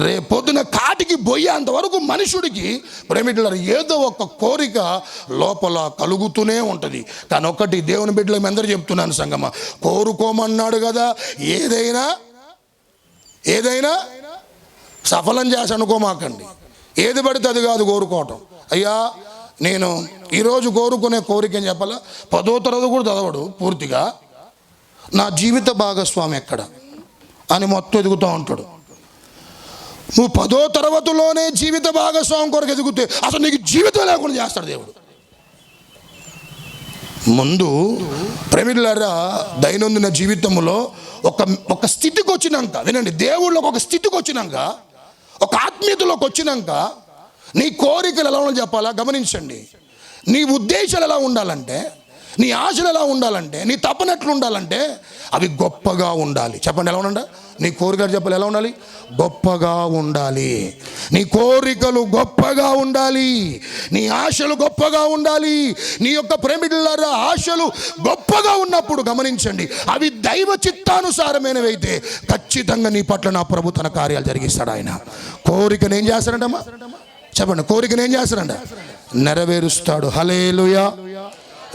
రేపొద్దున కాటికి పోయేంత వరకు మనుషుడికి ప్రమిడ్లారా ఏదో ఒక కోరిక లోపల కలుగుతూనే ఉంటుంది. కానీ ఒకటి దేవుని బిడ్డలు మీ అందరూ చెప్తున్నాను సంగమా, కోరుకోమన్నాడు కదా, ఏదైనా సఫలం చేసి అనుకోమాకండి. ఏది పడితే అది కాదు కోరుకోవటం. అయ్యా నేను ఈరోజు కోరుకునే కోరిక ఏం చెప్పాలా, 10వ తరగతి కూడా చదవడు పూర్తిగా, నా జీవిత భాగస్వామి ఎక్కడ అని మొత్తం ఎదుగుతూ ఉంటాడు. నువ్వు 10వ తరగతిలోనే జీవిత భాగస్వామి కొరకు ఎదుగుతే అసలు నీకు జీవితం లేకుండా చేస్తాడు దేవుడు. ముందు ప్రేమిలారా, దైనందిన జీవితంలో ఒక స్థితికి వచ్చినాక, వినండి, దేవుళ్ళకి ఒక స్థితికి వచ్చినాక, ఒక ఆత్మీయతలోకి వచ్చినాక నీ కోరికలు ఎలా ఉండాలో చెప్పాలా? గమనించండి. నీ ఉద్దేశాలు ఎలా ఉండాలంటే, నీ ఆశలు ఎలా ఉండాలంటే, నీ తపన ఎట్లా ఉండాలంటే అవి గొప్పగా ఉండాలి. చెప్పండి ఎలా ఉండాలి? నీ కోరికలు చెప్పాలి ఎలా ఉండాలి? గొప్పగా ఉండాలి. నీ కోరికలు గొప్పగా ఉండాలి. నీ ఆశలు గొప్పగా ఉండాలి. నీ యొక్క ప్రేమికులారా ఆశలు గొప్పగా ఉన్నప్పుడు గమనించండి, అవి దైవ చిత్తానుసారమైనవి అయితే ఖచ్చితంగా నీ పట్ల నా ప్రభు తన కార్యాలు జరిగిస్తాడు. ఆయన కోరికను ఏం చేస్తాడంటమ్మా? చెప్పండి, కోరికను ఏం చేస్తాడంట? నెరవేరుస్తాడు. హల్లెలూయా.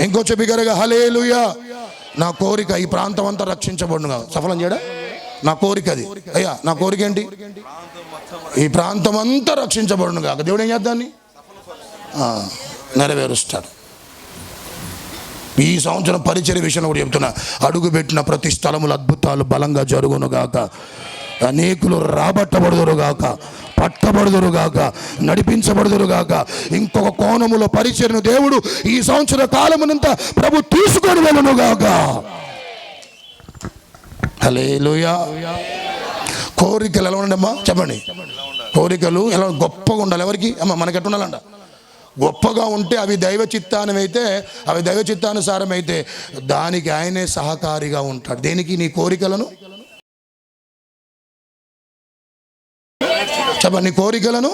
ఇంకొంచెం బిగ్గరగా హల్లెలూయా. నా కోరిక ఈ ప్రాంతం అంతా రక్షించబడునుగా. సఫలం చేయడా? నా కోరిక అది. అయ్యా నా కోరిక ఏంటి? ఈ ప్రాంతం అంతా రక్షించబడునుగా. దేవుడు ఏం చేద్దాన్ని నెరవేరుస్తాడు. ఈ సంవత్సరం పరిచర్య విషయంలో కూడా చెప్తున్నా, అడుగుపెట్టిన ప్రతి స్థలములు అద్భుతాలు బలంగా జరుగునుగాక, అనేకులు రాబట్టబడుదురుగాక, పట్టబడుదురుగాక, నడిపించబడుదురుగాక. ఇంకొక కోణములో పరిచర్యను దేవుడు ఈ సంవత్సర కాలమునంతా ప్రభు తీసుకొని వెళ్ళునుగాక. హల్లెలూయా. కోరికలు ఎలా ఉండండి అమ్మా? చెప్పండి, కోరికలు ఎలా గొప్పగా ఉండాలి? ఎవరికి అమ్మ? మనకి ఎట్లా ఉండాలంట? గొప్పగా ఉంటే అవి దైవ చిత్తానమైతే, అవి దైవ చిత్తానుసారమైతే దానికి ఆయనే సహకారిగా ఉంటాడు. దేనికి? నీ కోరికలను చెప్పండి, నీ కోరికలను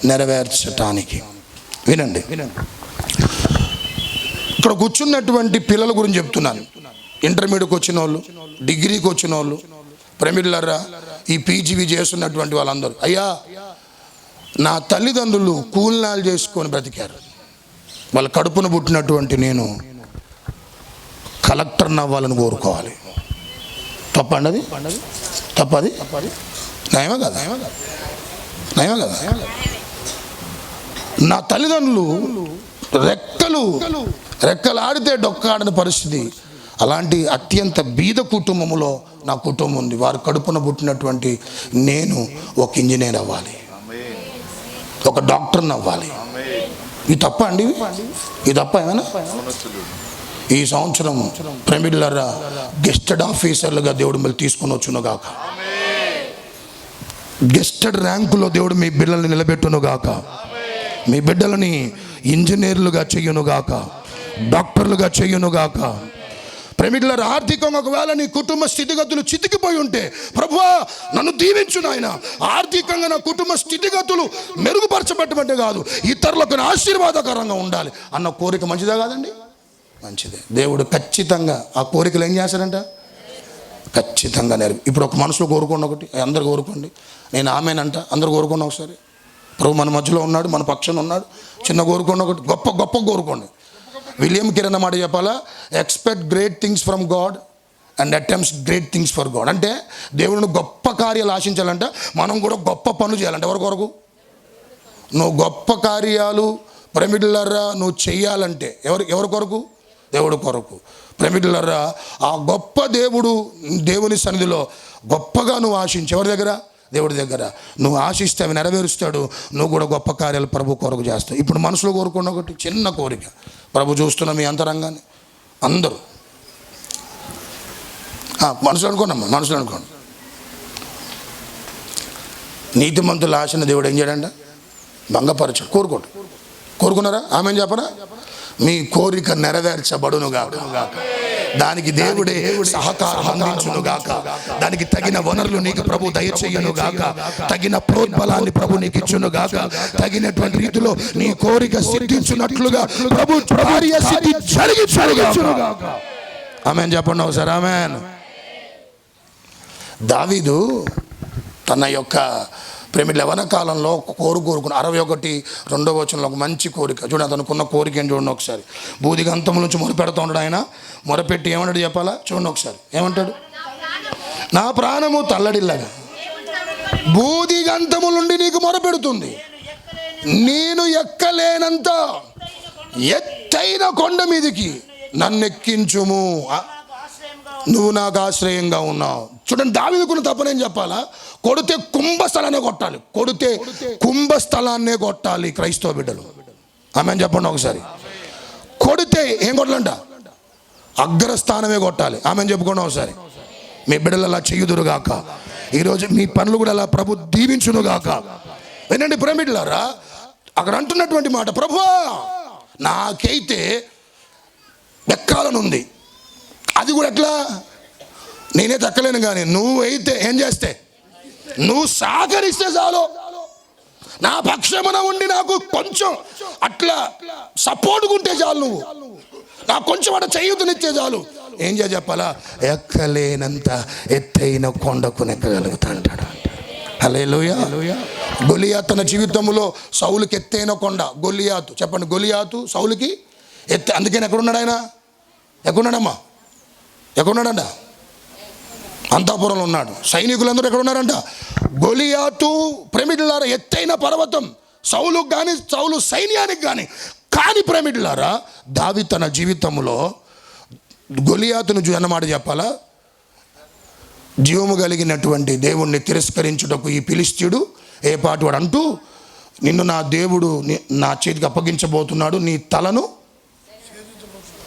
నెరవేర్చటానికి. వినండి, ఇక్కడ కూర్చున్నటువంటి పిల్లల గురించి చెప్తున్నాను. ఇంటర్మీడియట్కి వచ్చిన వాళ్ళు, డిగ్రీకి వచ్చిన వాళ్ళు, ప్రేమిళ్ళరా, ఈ పీజీవి చేస్తున్నటువంటి వాళ్ళందరూ, అయ్యా నా తల్లిదండ్రులు కూలినాలు చేసుకొని బ్రతికారు. వాళ్ళ కడుపున పుట్టినటువంటి నేను కలెక్టర్ని అవ్వాలని కోరుకోవాలి. తప్పండి అది? తప్పది? నయమా కదా? నయమా కదా? నా తల్లిదండ్రులు రెక్కలు ఆడితే డొక్కాడని పరిస్థితి. అలాంటి అత్యంత బీద కుటుంబంలో నా కుటుంబం ఉంది. వారు కడుపున పుట్టినటువంటి నేను ఒక ఇంజనీర్ అవ్వాలి, ఒక డాక్టర్ని అవ్వాలి. ఇది తప్ప అండి? ఇది తప్ప ఏమైనా? ఈ సంవత్సరం ప్రేమిళ్ళరా గెస్టెడ్ ఆఫీసర్లుగా దేవుడు మళ్ళీ తీసుకొని వచ్చునుగాక. గెస్టెడ్ ర్యాంకులో దేవుడు మీ బిడ్డల్ని నిలబెట్టునుగాక. మీ బిడ్డలని ఇంజనీర్లుగా చెయ్యునుగాక, డాక్టర్లుగా చెయ్యునుగాక. ప్రేమికులారా, ఆర్థికంగా ఒకవేళ నీ కుటుంబ స్థితిగతులు చితికిపోయి ఉంటే, ప్రభువా నన్ను దీవించు నాయన, ఆర్థికంగా నా కుటుంబ స్థితిగతులు మెరుగుపరచబట్టమంటే కాదు, ఇతరులకు ఆశీర్వాదకరంగా ఉండాలి అన్న కోరిక మంచిదా కాదండి? మంచిదే. దేవుడు ఖచ్చితంగా ఆ కోరికలు ఏం చేస్తాడంట? ఖచ్చితంగా ఇప్పుడు ఒక మనసులో కోరుకోండి, ఒకటి అందరు కోరుకోండి. నేను ఆమెనంట, అందరు కోరుకోండి ఒకసారి. ప్రభు మన మధ్యలో ఉన్నాడు, మన పక్షాన ఉన్నాడు. చిన్న కోరుకోండి, ఒకటి గొప్ప కోరుకోండి. విలియం కిరణ్ మాట చెప్పాలా? Expect great things from God and attempts great things for God. అంటే దేవుడిని గొప్ప కార్యాలు ఆశించాలంటే మనం కూడా గొప్ప పనులు చేయాలంటే ఎవరి కొరకు? నువ్వు గొప్ప కార్యాలు ప్రేమికులారా నువ్వు చెయ్యాలంటే ఎవరి కొరకు? దేవుడి కొరకు. ప్రేమికులారా, ఆ గొప్ప దేవుని సన్నిధిలో గొప్పగా నువ్వు ఆశించి ఎవరి దగ్గర? దేవుడి దగ్గర. నువ్వు ఆశిస్తే అవి నెరవేరుస్తాడు. నువ్వు కూడా గొప్ప కార్యాలు ప్రభు కొరకు చేస్తావు. ఇప్పుడు మనసులో కోరుకున్న ఒకటి చిన్న కోరిక, ప్రభు చూస్తున్న మీ అంతరంగాన్ని అందరూ మనసులో అనుకోండి. నీతిమంతుల ఆశను దేవుడు ఏం చేయడంట? భంగపరచడు. కోరుకున్నారా? ఆమె చెప్పరా? మీ కోరిక నెరవేర్చబడును గాక, దానికి దేవుడే సహకారం అందించును గాక, దానికి తగిన వనరులు నీకు ప్రభు దయచేయును గాక, తగిన ప్రోద్బలాన్ని ప్రభు నీకు ఇచ్చును గాక, తగినటువంటి రీతిలో నీ కోరిక సిద్ధించున్నట్లుగా ప్రభు కార్య సిద్ధి జరిగించును గాక. ఆమేన్ చెప్పండి ఒకసారి. ఆమేన్. దావీదు తన యొక్క ప్రేమికుల యవ్వన కాలంలో కోరుకున్న 61 వచనంలో ఒక మంచి కోరిక చూడండి. అతనుకున్న కోరిక ఏంటి చూడండి ఒకసారి. బూదిగంతముల నుంచి మొరపెడుతూ ఉంటాడు ఆయన. మొరపెట్టి ఏమంటాడు చెప్పాలా? చూడండి ఒకసారి. ఏమంటాడు? నా ప్రాణము తల్లడిల్లగా బూదిగంతముల నుండి నీకు మొరపెడుతుంది, నేను ఎక్కలేనంత ఎత్తైన కొండ మీదికి నన్నెక్కించుము, నువ్వు నాకు ఆశ్రయంగా ఉన్నావు. చూడండి, దావీదుకున్న తప్పనేం చెప్పాలా? కొడితే కుంభస్థలాన్నే కొట్టాలి. కొడితే కుంభస్థలాన్నే కొట్టాలి క్రైస్తవ బిడ్డలు. ఆమేన్ చెప్పండి ఒకసారి. కొడితే ఏం కొట్టాలంట? అగ్రస్థానమే కొట్టాలి. ఆమేన్ చెప్పుకోండి ఒకసారి. మీ బిడ్డలు అలా చెయ్యుదురుగాక. ఈరోజు మీ పనులు కూడా అలా ప్రభు దీవించునుగాక. వినండి ప్రేమికులారా, అక్కడ అంటున్నటువంటి మాట, ప్రభువా నాకైతే ఎక్కాలనుంది, అది కూడా ఎట్లా? నేనే దక్కలేను, కానీ నువ్వైతే ఏం చేస్తే, నువ్వు సహకరిస్తే చాలు, నా పక్షమున ఉండి నాకు కొంచెం అట్లా సపోర్ట్గా ఉంటే చాలు, నువ్వు నాకు కొంచెం అట్లా చేయూతనిచ్చే చాలు. ఏం చేయ చెప్పాలా? ఎక్కలేనంత ఎత్తైన కొండకు నెక్కగలుగుతా అంటాడు. హల్లెలూయా. గొలియాతు తన జీవితంలో సౌలుకి ఎత్తైన కొండ గొలియాతు. చెప్పండి, గొలియాతు సౌలుకి ఎత్తే. అందుకని ఎక్కడున్నాడు ఆయన? ఎక్కడున్నాడమ్మా? ఎక్కడున్నాడంట? అంతఃపురంలో ఉన్నాడు. సైనికులందరూ ఎక్కడున్నారంట? గొలియాతు ప్రేమికులారా ఎత్తైన పర్వతం. సౌలుకు కానీ సౌలు సైన్యానికి కానీ ప్రేమికులారా, దావీదు తన జీవితంలో గొలియాతును అన్నమాట చెప్పాలా? జీవము కలిగినటువంటి దేవుణ్ణి తిరస్కరించుటకు ఈ ఫిలిష్తీయుడు ఏ పాటు వాడు అంటూ, నిన్ను నా దేవుడు నా చేతికి అప్పగించబోతున్నాడు, నీ తలను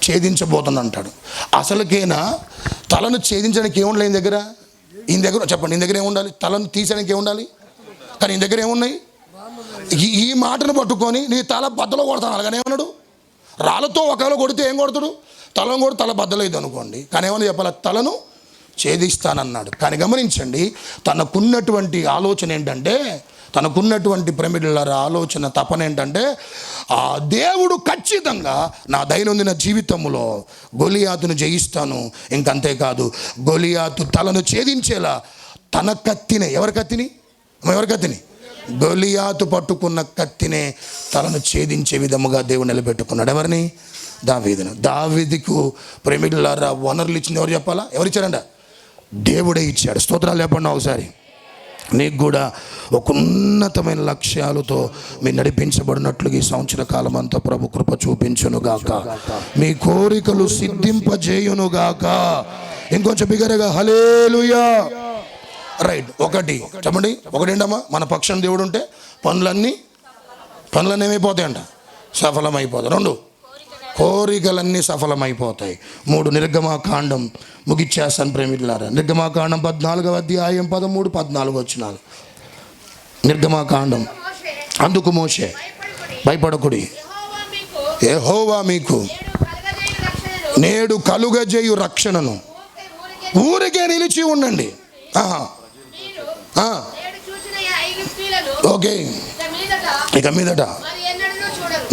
ఛేదించబోతుంది అంటాడు. అసలుకేనా తలను ఛేదించడానికి ఏముండాలి ఈయన దగ్గర? ఈయన దగ్గర చెప్పండి, ఈయన దగ్గర ఏముండాలి? తలను తీసేయడానికి ఏముండాలి? కానీ ఈయన దగ్గర ఏమున్నాయి? ఈ మాటను పట్టుకొని నీ తల బద్దలో కొడతాను అలాగనే ఏమన్నాడు? రాళ్ళతో ఒకవేళ కొడితే ఏం కొడతాడు? తలను కూడా తల బద్దలేదు అనుకోండి, కానీ ఏమన్నా చెప్పాలి? తలను ఛేదిస్తానన్నాడు. కానీ గమనించండి, తనకున్నటువంటి ఆలోచన ఏంటంటే, తనకున్నటువంటి ప్రేమికుల ఆలోచన తపన ఏంటంటే, ఆ దేవుడు ఖచ్చితంగా నా దైనందిన జీవితంలో గొలియాతును జయిస్తాను. ఇంకంతేకాదు, గొలియాతు తలను ఛేదించేలా తన కత్తినే, ఎవరి కత్తిని? గొలియాతు పట్టుకున్న కత్తినే తలను ఛేదించే విధముగా దేవుడు నిలబెట్టుకున్నాడు. ఎవరిని? దావీదును. దావీదుకు ప్రేమికులారా వనరులు ఇచ్చింది ఎవరు చెప్పాలా? ఎవరిచ్చారంట? దేవుడే ఇచ్చాడు. స్తోత్రాలు చెప్పండి ఒకసారి. నీకు కూడా ఒక ఉన్నతమైన లక్ష్యాలతో మీరు నడిపించబడినట్లుగా ఈ సంవత్సర కాలం అంతా ప్రభు కృప చూపించునుగాక. మీ కోరికలు సిద్ధింపజేయునుగాక. ఇంకొంచెం బిగరగా హల్లెలూయా. రైట్. ఒకటి చెప్పండి. ఒకటేంటమ్మా? మన పక్షం దేవుడు ఉంటే పనులన్నీ ఏమైపోతాయంట? సఫలమైపోతాయి. 2, కోరికలన్నీ సఫలమైపోతాయి. 3, నిర్గమాకాండం ముగిచ్చేస్తాను ప్రేమికులారా. నిర్గమాకాండం 14వ అధ్యాయం 13, 14 వచనాలు. నిర్గమాకాండం. అందుకు మోషే, భయపడకుడి, యెహోవా మీకు నేడు కలుగజేయు రక్షణను ఊరికే నిలిచి ఉండండి. ఓకే, ఇక మీదట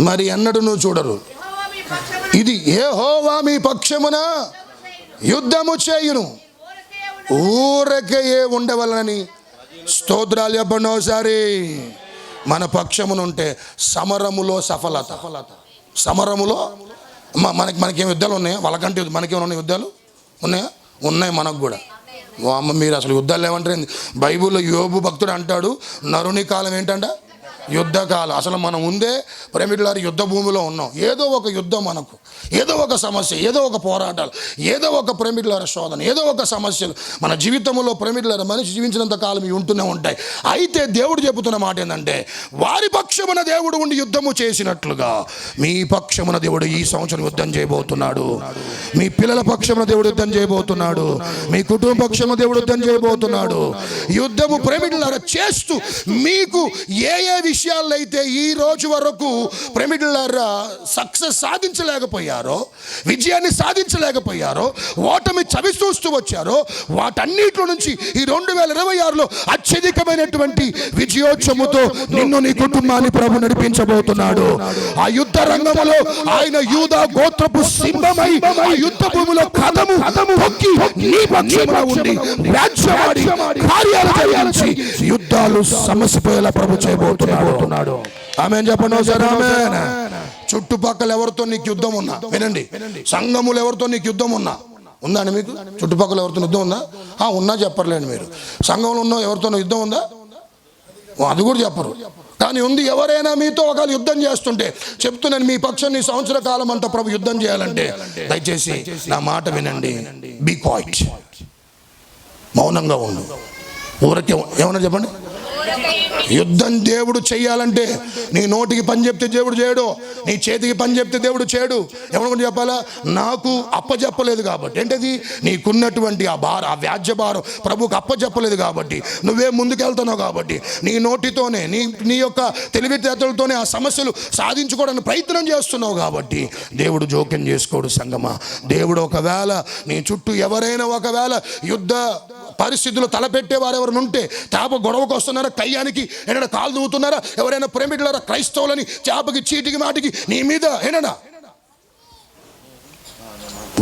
మరి ఎన్నడూ చూడరు. ఇది యెహోవా మీ పక్షమున యుద్ధము చేయును, ఊరకే ఉండవలనని. స్తోత్రాలు చెప్పండి ఒకసారి. మన పక్షమున ఉంటే సమరములో సఫలత. సమరములో మనకేం యుద్ధాలు ఉన్నాయా? వాళ్ళకంటే మనకేమైనా యుద్ధాలు ఉన్నాయా? ఉన్నాయి మనకు కూడా. అమ్మ మీరు అసలు యుద్ధాలు ఏమంటారు? బైబిల్లో యోబు భక్తుడు అంటాడు, నరుని కాలం ఏంటంట? యుద్ధకాలం. అసలు మనం ఉందే ప్రేమికులారా యుద్ధ భూమిలో ఉన్నాం. ఏదో ఒక యుద్ధం మనకు, ఏదో ఒక సమస్య, ఏదో ఒక పోరాటాలు, ఏదో ఒక ప్రేమికులారా శోధన, ఏదో ఒక సమస్యలు మన జీవితంలో ప్రేమికులారా మనిషి జీవించినంత కాలం ఇవి ఉంటూనే ఉంటాయి. అయితే దేవుడు చెబుతున్న మాట ఏంటంటే, వారి పక్షమున దేవుడు ఉండి యుద్ధము చేసినట్లుగా మీ పక్షమున దేవుడు ఈ సంవత్సరం యుద్ధం చేయబోతున్నాడు. మీ పిల్లల పక్షమున దేవుడు యుద్ధం చేయబోతున్నాడు. మీ కుటుంబ పక్షమున దేవుడు యుద్ధం చేయబోతున్నాడు. యుద్ధము ప్రేమికులారా చేస్తూ మీకు ఏ విషయాల్లో అయితే ఈ రోజు వరకు ప్రేమికులారా సక్సెస్ సాధించలేకపోయారో, విజయాన్ని సాధించలేకపోయారో, ఓటమి చవిచూస్తూ వచ్చారో, వాటన్నిటిలో నుంచి ఈ 2026లో అత్యధికమైనటువంటి విజయోత్సవముతో నిన్ను నీ కుటుంబాన్ని ప్రభు నడిపించబోతున్నాడు. ఆ యుద్ధ రంగములో ఆయన యూదా గోత్రపు సింహమై ఆ యుద్ధ భూమిలో కదము తొక్కి నీ పక్షమున ఉండి రాజ్యమాడి కార్యాలు జరిగించి యుద్ధాలు సమసిపోయేలా ప్రభు చేయబోతున్నాడు. ఆమేన్ చెప్పండి ఒకసారి ఆమేన్. చుట్టుపక్కల ఎవరితో నీకు యుద్ధం ఉన్నా వినండి. సంఘములు ఎవరితో నీకు యుద్ధం ఉన్నా ఉందా అండి? మీకు చుట్టుపక్కల ఎవరితో యుద్ధం ఉందా? ఉన్నా చెప్పర్లేండి. మీరు సంఘంలో ఉన్న ఎవరితో యుద్ధం ఉందా? అది కూడా చెప్పరు. కానీ ఉంది. ఎవరైనా మీతో ఒకవేళ యుద్ధం చేస్తుంటే చెప్తున్నాను, మీ పక్షం ఈ సంవత్సర కాలం అంతా ప్రభు యుద్ధం చేయాలంటే దయచేసి నా మాట వినండి. బీ క్వైట్, మౌనంగా ఉండు. ఊరికే ఏమన్నా చెప్పండి. యుద్ధం దేవుడు చెయ్యాలంటే నీ నోటికి పని చెప్తే దేవుడు చేయడు, నీ చేతికి పని చెప్తే దేవుడు చేయడు. ఎవరు చెప్పాలా? నాకు అప్పచెప్పలేదు కాబట్టి. ఏంటది? నీకున్నటువంటి ఆ వ్యాజ్య భారం ప్రభుకు అప్పచెప్పలేదు కాబట్టి నువ్వే ముందుకెళ్తున్నావు కాబట్టి నీ నోటితోనే నీ యొక్క తెలివితేటలతోనే ఆ సమస్యలు సాధించుకోవడానికి ప్రయత్నం చేస్తున్నావు కాబట్టి దేవుడు జోక్యం చేసుకోడు. సంగమా, దేవుడు ఒకవేళ నీ చుట్టూ ఎవరైనా ఒకవేళ యుద్ధ పరిస్థితులు తలపెట్టేవారు ఎవరైనా ఉంటే, చేప గొడవకు వస్తున్నారా, కయ్యానికి ఏదైనా కాలు దూవుతున్నారా, ఎవరైనా ప్రేమికులారా క్రైస్తవులని చేపకి చీటికి మాటికి నీ మీద ఏనా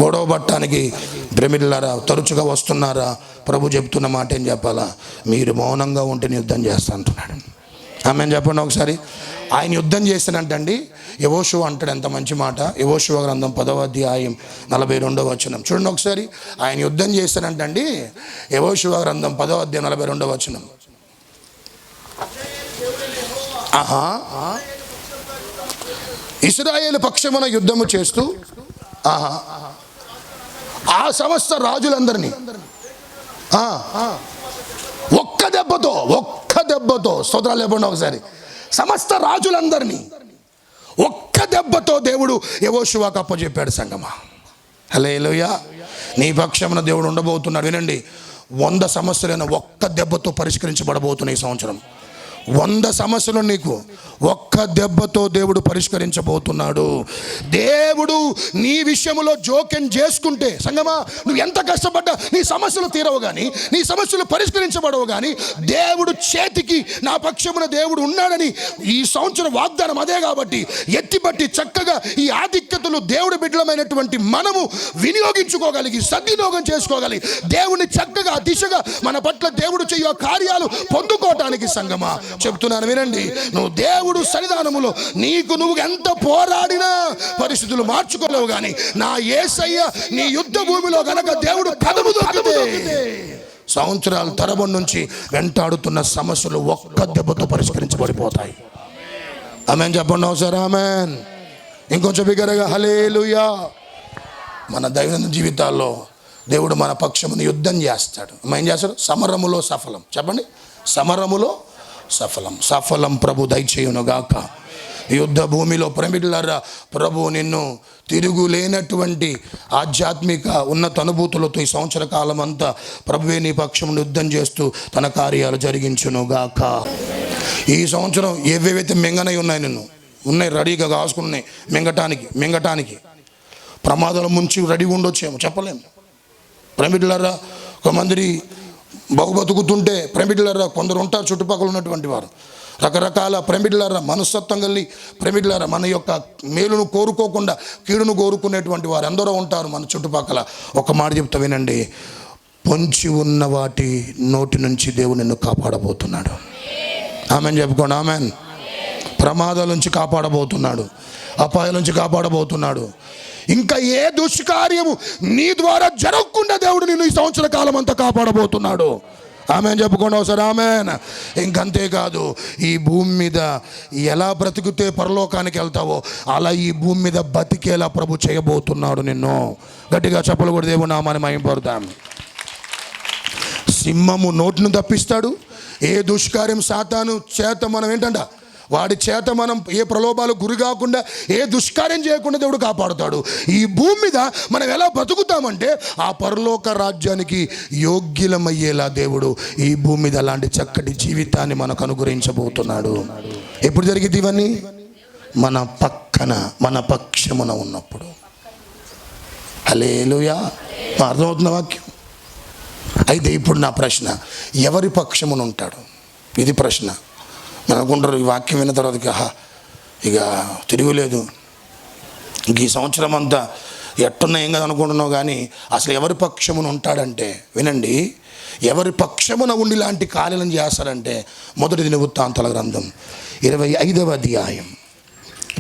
గొడవ పట్టడానికి ప్రేమికులారా తరచుగా వస్తున్నారా? ప్రభు చెప్తున్న మాట ఏం చెప్పాలా? మీరు మౌనంగా ఉంటే యుద్ధం చేస్తా అంటున్నాడు. ఆమేన్ చెప్పండి ఒకసారి. ఆయన యుద్ధం చేస్తానంటండి. యెహోషువ అంటాడు, ఎంత మంచి మాట. యెహోషువ గ్రంథం 10వ అధ్యాయం 42వ వచనం చూడండి ఒకసారి. ఆయన యుద్ధం చేస్తానంటండి. యెహోషువ గ్రంథం 10వ అధ్యాయం 42వ వచనం. ఇశ్రాయేలు పక్షమున యుద్ధము చేస్తూ ఆ సమస్త రాజులందరినీ ఒక్క దెబ్బతో స్తోత్రాలు చెప్పండి ఒకసారి. సమస్త రాజులందరినీ ఒక్క దెబ్బతో దేవుడు యెహోషువకు అప్పచెప్పాడు. సంగమా, హల్లెలూయా. నీ పక్షమున దేవుడు ఉండబోతున్నాడు. వినండి, 100 సమస్యలైన ఒక్క దెబ్బతో పరిష్కరించబడబోతున్నాయి ఈ సంవత్సరం. 100 సమస్యలు నీకు ఒక్క దెబ్బతో దేవుడు పరిష్కరించబోతున్నాడు. దేవుడు నీ విషయంలో జోక్యం చేసుకుంటే సంగమా, నువ్వు ఎంత కష్టపడ్డా నీ సమస్యలు తీరవు కానీ, నీ సమస్యలు పరిష్కరించబడవు కానీ, దేవుడు చేతికి నా పక్షమున దేవుడు ఉన్నాడని ఈ సంవత్సరం వాగ్దానం అదే. కాబట్టి ఎత్తిపట్టి చక్కగా ఈ ఆధిక్యతలు దేవుడి బిడ్డలమైనటువంటి మనము వినియోగించుకోగలిగి సద్వినియోగం చేసుకోగలిగి దేవుని చక్కగా దిశగా మన పట్ల దేవుడు చేయు కార్యాలు పొందుకోవటానికి సంగమా చెప్తున్నాను వినండి. నువ్వు దేవుడు సన్నిధానములో నువ్వు ఎంత పోరాడినా పరిస్థితులు మార్చుకోలేవు కానీ నా యేసయ్య నీ యుద్ధ భూమిలో గనక దేవుడు కదము దొక్కితే సంవత్సరాల తరబడి నుంచి వెంటాడుతున్న సమస్యలు ఒక్క దెబ్బతో పరిష్కరించబడిపోతాయి. ఆమేన్ చెప్పండి ఒకసారి ఆమేన్. ఇంకొంచెం బిగ్గరగా హల్లెలూయా. మన దైనందిన జీవితాల్లో దేవుడు మన పక్షమును యుద్ధం చేస్తాడు. ఏం చేస్తాడు? సమరములో సఫలం. చెప్పండి, సమరములో సఫలం ప్రభు దయచేయునుగాక. యుద్ధ భూమిలో ప్రేమికులారా ప్రభు నిన్ను తిరుగులేనటువంటి ఆధ్యాత్మిక ఉన్నత అనుభూతులతో ఈ సంవత్సర కాలం అంతా ప్రభువే నీ పక్షమును యుద్ధం చేస్తూ తన కార్యాలు జరిగించునుగాక. ఈ సంవత్సరం ఏవేవైతే మింగనై ఉన్నాయి నిన్ను ఉన్నాయి రెడీగా కాసుకున్నాయి మింగటానికి ప్రమాదాల ముంచి రెడీగా ఉండొచ్చేమో చెప్పలేము. ప్రేమికులారా కొంతమంది బహుబతుకుతుంటే ప్రేమికులారా కొందరు ఉంటారు చుట్టుపక్కల ఉన్నటువంటి వారు రకరకాల ప్రేమికులారా మనస్తత్వం కలిగి ప్రేమికులారా మన యొక్క మేలును కోరుకోకుండా కీడును కోరుకునేటువంటి వారు ఎందరో ఉంటారు మన చుట్టుపక్కల. ఒక మాట చెప్తా వినండి, పొంచి ఉన్న వాటి నోటి నుంచి దేవుడు నిన్ను కాపాడబోతున్నాడు. ఆమెన్ చెప్పుకోండి ఆమెన్. ప్రమాదాల నుంచి కాపాడబోతున్నాడు, అపాయాల నుంచి కాపాడబోతున్నాడు. ఇంకా ఏ దుష్కార్యము నీ ద్వారా జరగకుండా దేవుడు నిన్ను ఈ సంవత్సర కాలం అంతా కాపాడబోతున్నాడు. ఆమెన్ చెప్పుకోండి ఒకసారి ఆమెన్. ఇంకంతేకాదు, ఈ భూమి మీద ఎలా బ్రతికితే పరలోకానికి వెళ్తావో అలా ఈ భూమి మీద బతికేలా ప్రభు చేయబోతున్నాడు నిన్ను. గట్టిగా చెప్పలు కూడా దేవుని నామాన్ని మహిమపడతాం. సింహము నోటిని తప్పిస్తాడు. ఏ దుష్కార్యం సాతాను చేత మనం ఏంటంట, వాడి చేత మనం ఏ ప్రలోభాలు గురి కాకుండా ఏ దుష్కార్యం చేయకుండా దేవుడు కాపాడుతాడు. ఈ భూమి మీద మనం ఎలా బతుకుతామంటే ఆ పరలోక రాజ్యానికి యోగ్యులమయ్యేలా దేవుడు ఈ భూమి మీద అలాంటి చక్కటి జీవితాన్ని మనకు అనుగ్రహించబోతున్నాడు. ఎప్పుడు జరిగింది ఇవన్నీ? మన పక్కన మన పక్షమున ఉన్నప్పుడు. హల్లెలూయా. అర్థమవుతున్న వాక్యం. అయితే ఇప్పుడు నా ప్రశ్న, ఎవరి పక్షమున ఉంటాడు? ఇది ప్రశ్న. అనుకుంటారు ఈ వాక్యం విన్న తర్వాత ఇక తిరుగులేదు, ఇంక ఈ సంవత్సరం అంతా ఎట్టున్నా ఏం కదా అనుకుంటున్నావు. కానీ అసలు ఎవరి పక్షమున ఉంటాడంటే, వినండి, ఎవరి పక్షమున ఉండి లాంటి కార్యాలను చేస్తాడంటే, మొదటి దినవృత్తాంతాల గ్రంథం 25వ అధ్యాయం,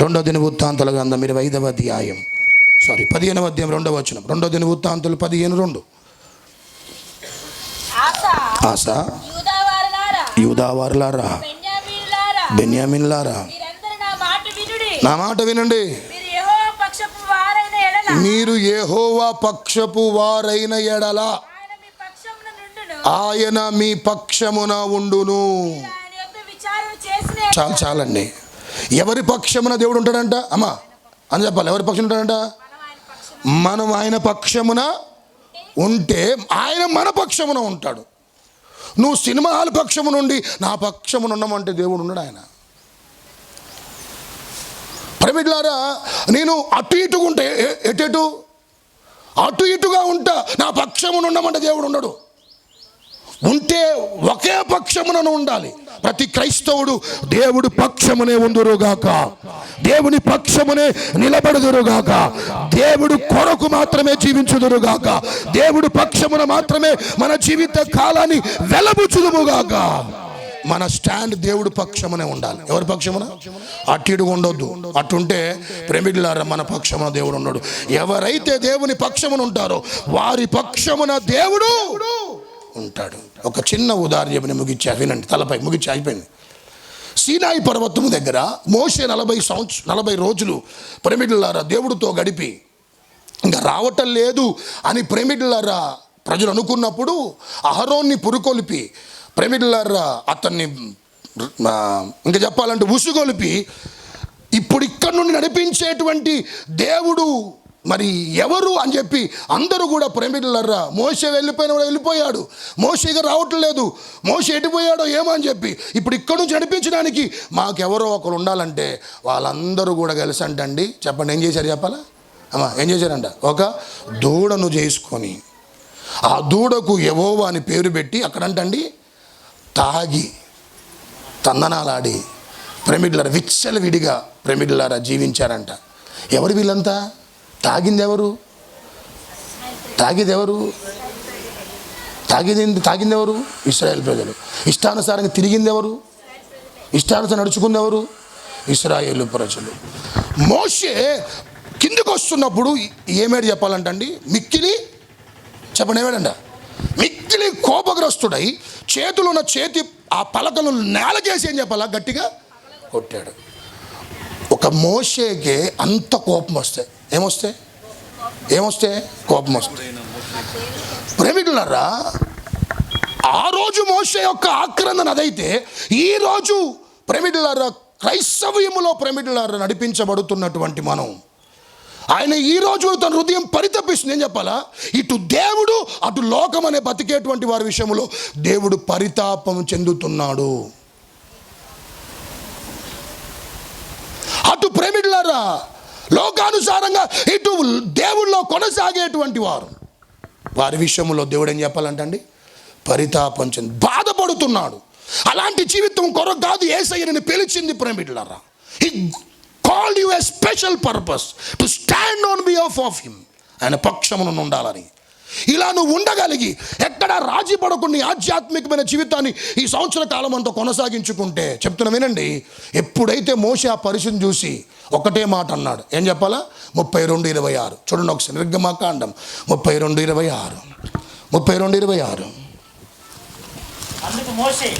2వ దినవృత్తాంతాల గ్రంథం 25వ అధ్యాయం 15వ అధ్యాయం 2వ వచనం. 2వ దినవృత్తాంతాలు 15:2. ఆసా, యూదావారులారా, బెన్యామీనులారా, నా మాట వినండి. మీరు యెహోవా పక్షపు వారైన ఎడల ఆయన మీ పక్షమున ఉండును. చాలండి. ఎవరి పక్షమున దేవుడు ఉంటాడంట? అమ్మా అని చెప్పాలి. ఎవరి పక్షం ఉంటాడంట? మనం ఆయన పక్షమున ఉంటే ఆయన మన పక్షమున ఉంటాడు. నువ్వు సినిమా హాల్ పక్షము నుండి నా పక్షమున ఉన్నామంటే దేవుడు ఉన్నాడు. ఆయన ప్రైవేట్లారా, నేను అటు ఇటుగా ఉంటే అటు ఇటుగా ఉంటా, నా పక్షమున ఉన్నామంటే దేవుడు ఉన్నాడు. ఉంటే ఒకే పక్షమున ఉండాలి. ప్రతి క్రైస్తవుడు దేవుడి పక్షమునే ఉందురుగాక, దేవుని పక్షమునే నిలబడుదురుగాక, దేవుడు కొరకు మాత్రమే జీవించుదురుగాక, దేవుడి పక్షమున మాత్రమే మన జీవిత కాలాన్ని వెలబుచుదుముగాక. మన స్టాండ్ దేవుడి పక్షమునే ఉండాలి. ఎవరి పక్షమున? అటు ఇటుగా ఉండొద్దు. అటుంటే ప్రేమికులారా, మన పక్షమున దేవుడు ఉన్నాడు. ఎవరైతే దేవుని పక్షమున ఉంటారో వారి పక్షమున దేవుడు ఉంటాడు. ఒక చిన్న ఉదాహరణ చెప్పి ముగిచ్చా, వినండి. తలపై ముగిచ్చి అయిపోయింది. సీనాయి పర్వతము దగ్గర మోషే 40 రోజులు ప్రేమికులారా దేవుడితో గడిపి ఇంకా రావటం లేదు అని ప్రేమికులారా ప్రజలు అనుకున్నప్పుడు అహరోన్ని పురుకొలిపి ప్రేమికులారా అతన్ని ఇంకా చెప్పాలంటే ఉసుగొలిపి ఇప్పుడు ఇక్కడ నుండి నడిపించేటువంటి దేవుడు మరి ఎవరు అని చెప్పి అందరూ కూడా ప్రేమికులరా, మోషే వెళ్ళిపోయాడు, మోషేగా రావట్లేదు, మోషే ఎటుపోయాడో ఏమో అని చెప్పి ఇప్పుడు ఇక్కడ నుంచి నడిపించడానికి మాకెవరో ఒకరు ఉండాలంటే వాళ్ళందరూ కూడా కలిసి అంటండి, చెప్పండి ఏం చేశారు చెప్పాలా? అమ్మా ఏం చేశారంట? ఒక దూడను చేసుకొని ఆ దూడకు యెహోవా అని పేరు పెట్టి అక్కడంటండి తాగి తందనాలాడి ప్రేమికులారా విచ్చలవిడిగా ప్రేమికులారా జీవించారంట. ఎవరు వీళ్ళంతా? తాగింది ఎవరు? తాగింది ఎవరు? ఇశ్రాయేల్ ప్రజలు. ఇష్టానుసారంగా తిరిగింది ఎవరు? ఇష్టానుసారం నడుచుకుంది ఎవరు? ఇశ్రాయేలు ప్రజలు. మోషే కిందకు వస్తున్నప్పుడు ఏమేడు చెప్పాలంటండి, మిక్కిలి చెప్పండి ఏమేడంట, మిక్కిలి కోపగ్రస్తుడై చేతులు ఉన్న చేతి ఆ పలకలు నేలకేసి ఏం చెప్పాలా గట్టిగా కొట్టాడు. ఒక మోషేకే అంత కోపం వస్తే ఏమొస్తే కోపం వస్తే ప్రేమికులారా, ఆ రోజు మోషే యొక్క ఆక్రందన అదైతే ఈరోజు ప్రేమికులారా క్రైస్తవ్యములో ప్రేమికులారా నడిపించబడుతున్నటువంటి మనం, ఆయన ఈరోజు తన హృదయం పరితపిస్తుంది. ఏం చెప్పాలా? ఇటు దేవుడు అటు లోకం అనే బతికేటువంటి వారి విషయంలో దేవుడు పరితాపం చెందుతున్నాడు. అటు ప్రేమికులారా లోకానుసారంగా ఇటు దేవుళ్ళో కొనసాగేటువంటి వారి విషయంలో దేవుడు ఏం చెప్పాలంటండి, పరితాపం చెంది బాధపడుతున్నాడు. అలాంటి జీవితం కొరకు కాదు యేసయ్యని పిలిచింది ప్రేమికులారా. He called you a special purpose to stand on behalf of him. ఆయన పక్షమున ఉండాలని. ఇలా నువ్వు ఉండగలిగి ఎక్కడ రాజీ పడకుండా ఆధ్యాత్మికమైన జీవితాన్ని ఈ సంవత్సర కాలం అంతా కొనసాగించుకుంటే, చెప్తున్నా వినండి, ఎప్పుడైతే మోషే ఆ పరిస్థితిని చూసి ఒకటే మాట అన్నాడు, ఏం చెప్పాలా? 32:26 చూడండి ఒకసారి. నిర్గమకాండం 32:26.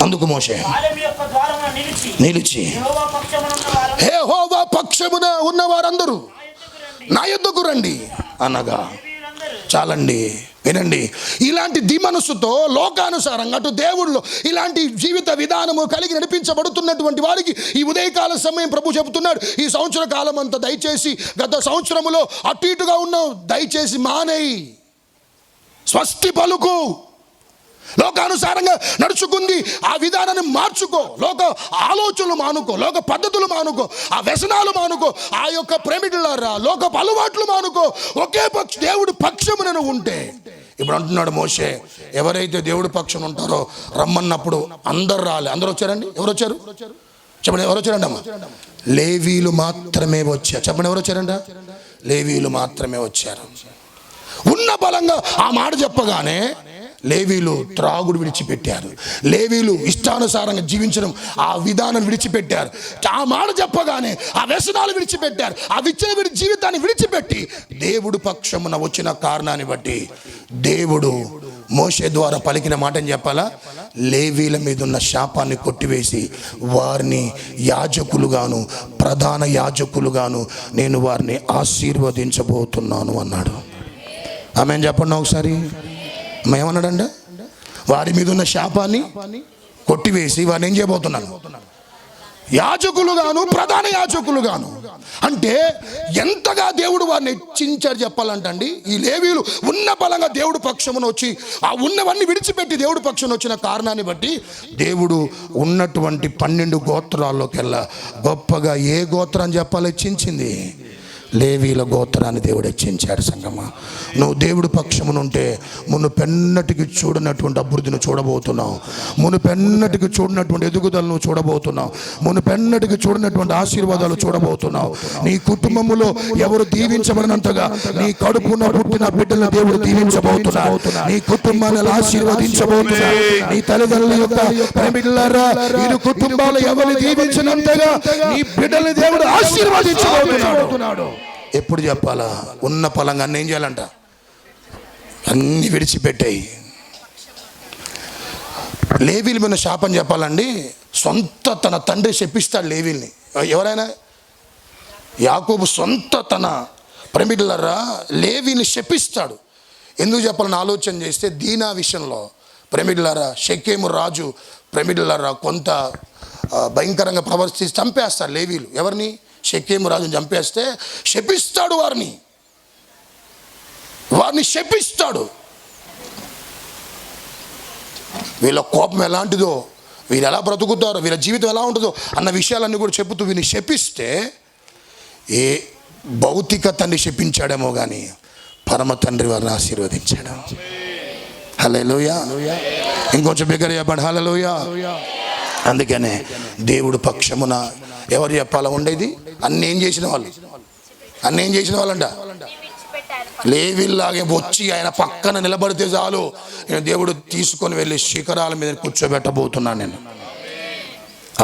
అందుకు మోషే నిలిచి యెహోవా పక్షమున ఉన్న వారందరూ నా యొద్దకు రండి అనగా, చాలండి వినండి, ఇలాంటి దిమనస్సుతో లోకానుసారంగా అటు దేవుళ్ళు ఇలాంటి జీవిత విధానము కలిగి నడిపించబడుతున్నటువంటి వారికి ఈ ఉదయకాల సమయం ప్రభు చెబుతున్నాడు, ఈ సంవత్సర కాలం అంతా దయచేసి గత సంవత్సరములో అటు ఇటుగా ఉన్నావు, దయచేసి మానేయి, స్వస్తి పలుకు, లోకానుసారంగా నడుచుకుంది ఆ విధానాన్ని మార్చుకో, లోక ఆలోచనలు మానుకో, లోక పద్ధతులు మానుకో, ఆ వ్యసనాలు మానుకో, ఆ యొక్క ప్రేమికులారా లోక అలవాట్లు మానుకో, ఒకే దేవుడి పక్షమున ఉంటే. ఇప్పుడు అంటున్నాడు మోషే, ఎవరైతే దేవుడి పక్షం ఉంటారో రమ్మన్నప్పుడు అందరు రాలే. అందరూ వచ్చారండి? ఎవరు వచ్చారు చెప్పండి? ఎవరు వచ్చారండి అమ్మ? లేవీలు మాత్రమే వచ్చారు. చెప్పండి, ఎవరు వచ్చారంట? లేవీలు మాత్రమే వచ్చారు. ఉన్న బలంగా ఆ మాట చెప్పగానే లేవీలు త్రాగుడు విడిచిపెట్టారు, లేవీలు ఇష్టానుసారంగా జీవించడం ఆ విధానం విడిచిపెట్టారు, ఆ మాట చెప్పగానే ఆ వ్యసనాలు విడిచిపెట్టారు, ఆ విచ్చలవిడి జీవితాన్ని విడిచిపెట్టి దేవుడు పక్షమున వచ్చిన కారణాన్ని బట్టి దేవుడు మోషే ద్వారా పలికిన మాటని చెప్పాలా, లేవీల మీద ఉన్న శాపాన్ని కొట్టివేసి వారిని యాజకులుగాను ప్రధాన యాజకులుగాను నేను వారిని ఆశీర్వదించబోతున్నాను అన్నాడు. ఆమేన్ చెప్పండి ఒకసారి. ఏమన్నాడంట? వారి మీద ఉన్న శాపాన్ని కొట్టివేసి వారిని ఏం చేయబోతున్నాను? యాజకులుగాను ప్రధాన యాజకులుగాను. అంటే ఎంతగా దేవుడు వారిని హెచ్చించాడు చెప్పాలంటండి. ఈ లేవీయులు ఉన్న బలంగా దేవుడు పక్షమున వచ్చి ఆ ఉన్నవన్నీ విడిచిపెట్టి దేవుడు పక్షమున వచ్చిన కారణాన్ని బట్టి దేవుడు ఉన్నటువంటి 12 గోత్రాల్లోకెల్లా గొప్పగా ఏ గోత్రం చెప్పాలో హెచ్చించింది? లేవీల గోత్రాన్ని దేవుడు హెచ్చించాడు. సంగమా, నువ్వు దేవుడి పక్షమునుంటే మునుపెన్నటికి చూడనటువంటి అభివృద్ధిని చూడబోతున్నావు, మునుపెన్నటికి చూడనటువంటి ఎదుగుదలను చూడబోతున్నావు, మునుపెన్నటికి చూడనటువంటి ఆశీర్వాదాలు చూడబోతున్నావు. నీ కుటుంబములో ఎవరు దీవించబడినంతగా నీ కడుపున పుట్టిన బిడ్డలను దేవుడు దీవించబోతున్నాడు, నీ కుటుంబాలను ఆశీర్వదించబోతున్నాడు. నీ తల్లిదండ్రుల యొక్క బిడ్డలారా, ఇరు కుటుంబాలు ఎవరు దీవించినంతగా నీ బిడ్డల్ని దేవుడు ఆశీర్వదించబోతున్నాడు. ఎప్పుడు చెప్పాలా? ఉన్న పొలంగా అన్నీ ఏం చేయాలంట? అన్నీ విడిచిపెట్టాయి. లేవీల మీద శాపం చెప్పాలండి, సొంత తన తండ్రి శపిస్తాడు లేవీల్ని. ఎవరైనా యాకోబు సొంత తన ప్రేమికులారా లేవీని శపిస్తాడు. ఎందుకు చెప్పాలని ఆలోచన చేస్తే దీనా విషయంలో ప్రేమికులారా షెకెము రాజు ప్రేమికులారా కొంత భయంకరంగా ప్రవర్తించి చంపేస్తాడు లేవీలు. ఎవరిని? షెకెము రాజుని చంపేస్తే శపిస్తాడు, వారిని శపిస్తాడు. వీళ్ళ కోపం ఎలాంటిదో, వీళ్ళు ఎలా బ్రతుకుతారో, వీళ్ళ జీవితం ఎలా ఉంటుందో అన్న విషయాలన్నీ కూడా చెబుతూ వీరిని శపిస్తే ఏ భౌతిక తండ్రి శపించాడేమో కానీ పరమ తండ్రి వారిని ఆశీర్వదించాడు. హల్లెలూయా. ఇంకొంచెం బిగ్గర చెప్పండి, హల్లెలూయా. అందుకనే దేవుడు పక్షమున ఎవరు చెప్పాలా ఉండేది? అన్నీ ఏం చేసిన వాళ్ళంట లేవీల్లాగే వచ్చి ఆయన పక్కన నిలబడితే చాలు, నేను దేవుడు తీసుకొని వెళ్ళి శిఖరాల మీద కూర్చోబెట్టబోతున్నాను, నేను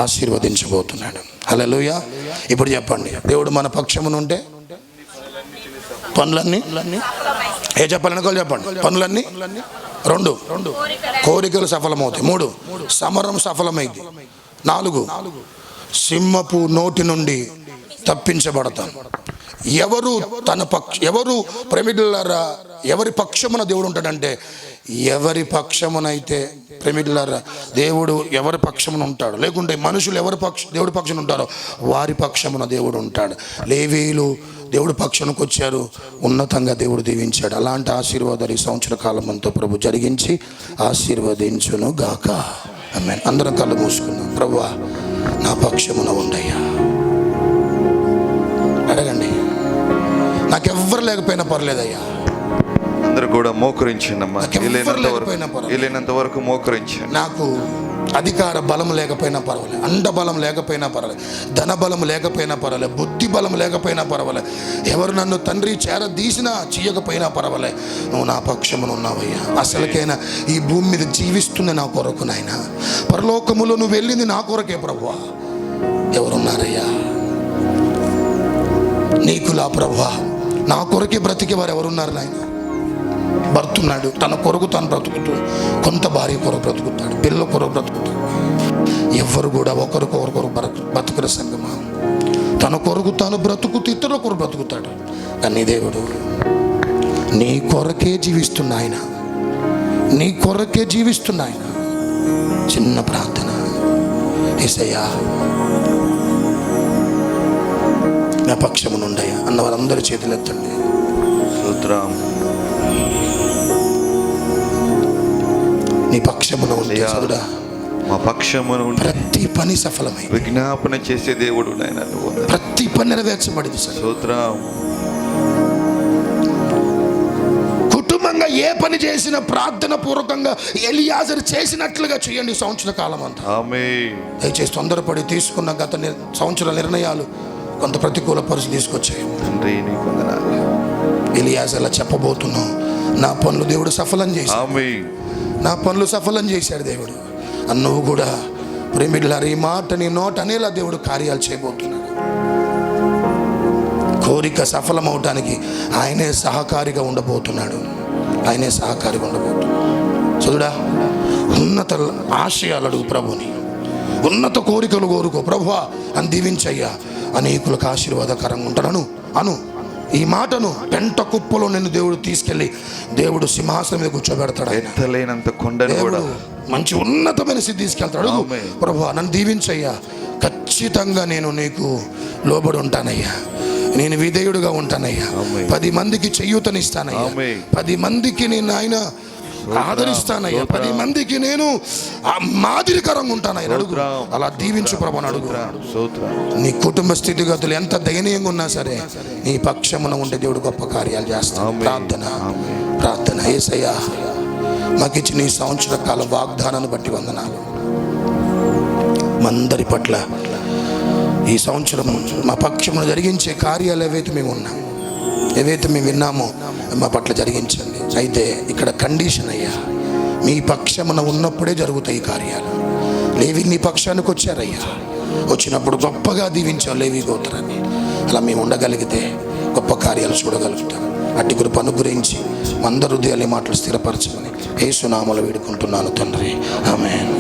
ఆశీర్వదించబోతున్నాడు. హల్లెలూయా. ఇప్పుడు చెప్పండి, దేవుడు మన పక్షమున ఉంటే పనులన్నీ ఏ చెప్పాలనుకోవాలి చెప్పండి. పనులన్నీ 2 కోరికలు సఫలమవుతాయి, 3 సమరం సఫలమైంది, 4 సింహపు నోటి నుండి తప్పించబడతాం. ఎవరు ప్రేమికులారా ఎవరి పక్షమున దేవుడు ఉంటాడంటే, ఎవరి పక్షమునైతే ప్రేమికులారా దేవుడు ఎవరి పక్షమున ఉంటాడు, లేకుంటే మనుషులు దేవుడి పక్షమున ఉంటారో వారి పక్షమున దేవుడు ఉంటాడు. లేవీయులు దేవుడి పక్షానికి వచ్చారు, ఉన్నతంగా దేవుడు దీవించాడు. అలాంటి ఆశీర్వాదాలు ఈ సంవత్సర కాలం అంతా ప్రభు జరిగించి ఆశీర్వదించును గాక. ఆమేన్. అందరం కళ్ళు మూసుకున్నాం. ప్రభువా నా పక్షమున ఉండయ్యా. అడగండి, నాకెవ్వరు లేకపోయినా పర్లేదయ్యా. అందరూ కూడా మోకరించండమ్మా, వీలైనంత వరకు మోకరించండి. నాకు అధికార బలం లేకపోయినా పర్వాలేదు, అండ బలం లేకపోయినా పర్వాలేదు, ధన బలం లేకపోయినా పర్వాలేదు, బుద్ధి బలం లేకపోయినా పర్వాలేదు, ఎవరు నన్ను తండ్రి చేరదీసినా చేయకపోయినా పర్వాలేదు, నువ్వు నా పక్షమున ఉన్నావయ్యా. అసలుకైనా ఈ భూమి మీద జీవిస్తుంది నా కొరకు నాయన, పరలోకములో నువ్వు వెళ్ళింది నా కొరకే ప్రభువా. ఎవరున్నారయ్యా నీకులా ప్రభువా? నా కొరకే బ్రతికే వారు ఎవరున్నారు నాయన? భర్తున్నాడు, తన కొరకు తాను బ్రతుకుతూ కొంత భార్య కొరకు బ్రతుకుతాడు. పిల్లల కొరకు బ్రతుకుతాడు. ఎవరు కూడా ఒకరికొకరు బతుకుల సంగమా. తన కొరకు తాను బ్రతుకుతూ ఇతరుల కొరకు బ్రతుకుతాడు. కానీ దేవుడు నీ కొరకే జీవిస్తున్న ఆయన, నీ కొరకే జీవిస్తున్న ఆయన. చిన్న ప్రార్థన. యేసయ్యా నా పక్షము నుండయ్యా అన్న వాళ్ళందరి చేతులు ఎత్తండి. స్తోత్రం. నీ పక్షమున ఉండే సోదరుడా, మా పక్షమును ప్రతి పని సఫలమై విజ్ఞాపన చేసే దేవుడు నాయన. ప్రతి పని నెరవేర్చబడింది. స్తోత్రం. కుటుంబంగా ఏ పని చేసినా ప్రార్థన పూర్వకంగా ఎలియాజరు చేసినట్లుగా చేయండి సంవత్సర కాలం అంతా. ఆమేన్. దయచేసి తొందరపడి తీసుకున్న గత సంవత్సరాల నిర్ణయాలు కొంత ప్రతికూల పరిస్థితి తీసుకొచ్చాయి. తండ్రి నీకు వందనాలు. ఎలియాజరు చెప్పబోతున్నావు, నా పనులు దేవుడు సఫలం చేశాడు. ఆమేన్. నా పనులు సఫలం చేశాడు దేవుడు. నువ్వు కూడా ప్రేమికులారా ఈ మాట నీ నోట అనేలా దేవుడు కార్యాలు చేయబోతున్నాడు. కోరిక సఫలం అవటానికి ఆయనే సహకారిగా ఉండబోతున్నాడు. ఆయనే సహకారిగా ఉండబోతున్నాడు. చదువుడా, ఉన్నత ఆశయాలు అడుగు ప్రభుని, ఉన్నత కోరికలు కోరుకో. ప్రభువా అని దీవించయ్యా, అనేకులకు ఆశీర్వాదకరంగా ఉంటాను అను. ఈ మాటను పెంట కుప్పలో నిన్ను దేవుడు తీసుకెళ్ళి దేవుడు సింహాసనం మీద కూర్చోబెడతాడు. ఎత్తలేనంత కొండను కూడా మంచి ఉన్నతమైన స్థితి తీసుకెళ్తాడు. ఆమేన్. ప్రభువా నన్ను దీవించయ్యా, ఖచ్చితంగా నేను నీకు లోబడి ఉంటానయ్యా, నేను విధేయుడుగా ఉంటానయ్యా, ఆమేన్. 10 మందికి చెయ్యూతనిస్తానయ్యా, ఆమేన్. 10 మందికి నేను ఆయన ఆదరిస్తానయ్యా, 10 మందికి నేను మాదిరికరంగా ఉంటానయ్యా అడుగు. అలా దీవించు ప్రభుని అడుగు. నీ కుటుంబ స్థితిగతులు ఎంత దయనీయంగా ఉన్నా సరే నీ పక్షమున ఉండే దేవుడు గొప్ప కార్యాలు చేస్తాడు. ప్రార్థన ప్రార్థన. యేసయ్యా మాకు ఇచ్చిన ఈ సంవత్సర కాల వాగ్దానాన్ని బట్టి వందనాలు. మందరి పట్ల ఈ సంవత్సరం మా పక్షమును జరిగించే కార్యాలు ఏవైతే మేము ఉన్నాం, ఏవైతే మేము విన్నామో మా పట్ల జరిగించండి. అయితే ఇక్కడ కండిషన్ అయ్యా, మీ పక్షమున ఉన్నప్పుడే జరుగుతాయి ఈ కార్యాలు. లేవి నీ పక్షానికి వచ్చారయ్యా, వచ్చినప్పుడు గొప్పగా దీవించాం లేవి గోత్రాన్ని. అలా మేము ఉండగలిగితే గొప్ప కార్యాలు చూడగలుగుతాం. అట్టి కృప అనుగ్రహించి అందరి హృదయాలు మాటలు స్థిరపరచమని యేసు నామములో వేడుకుంటున్నాను తండ్రి. ఆమేన్.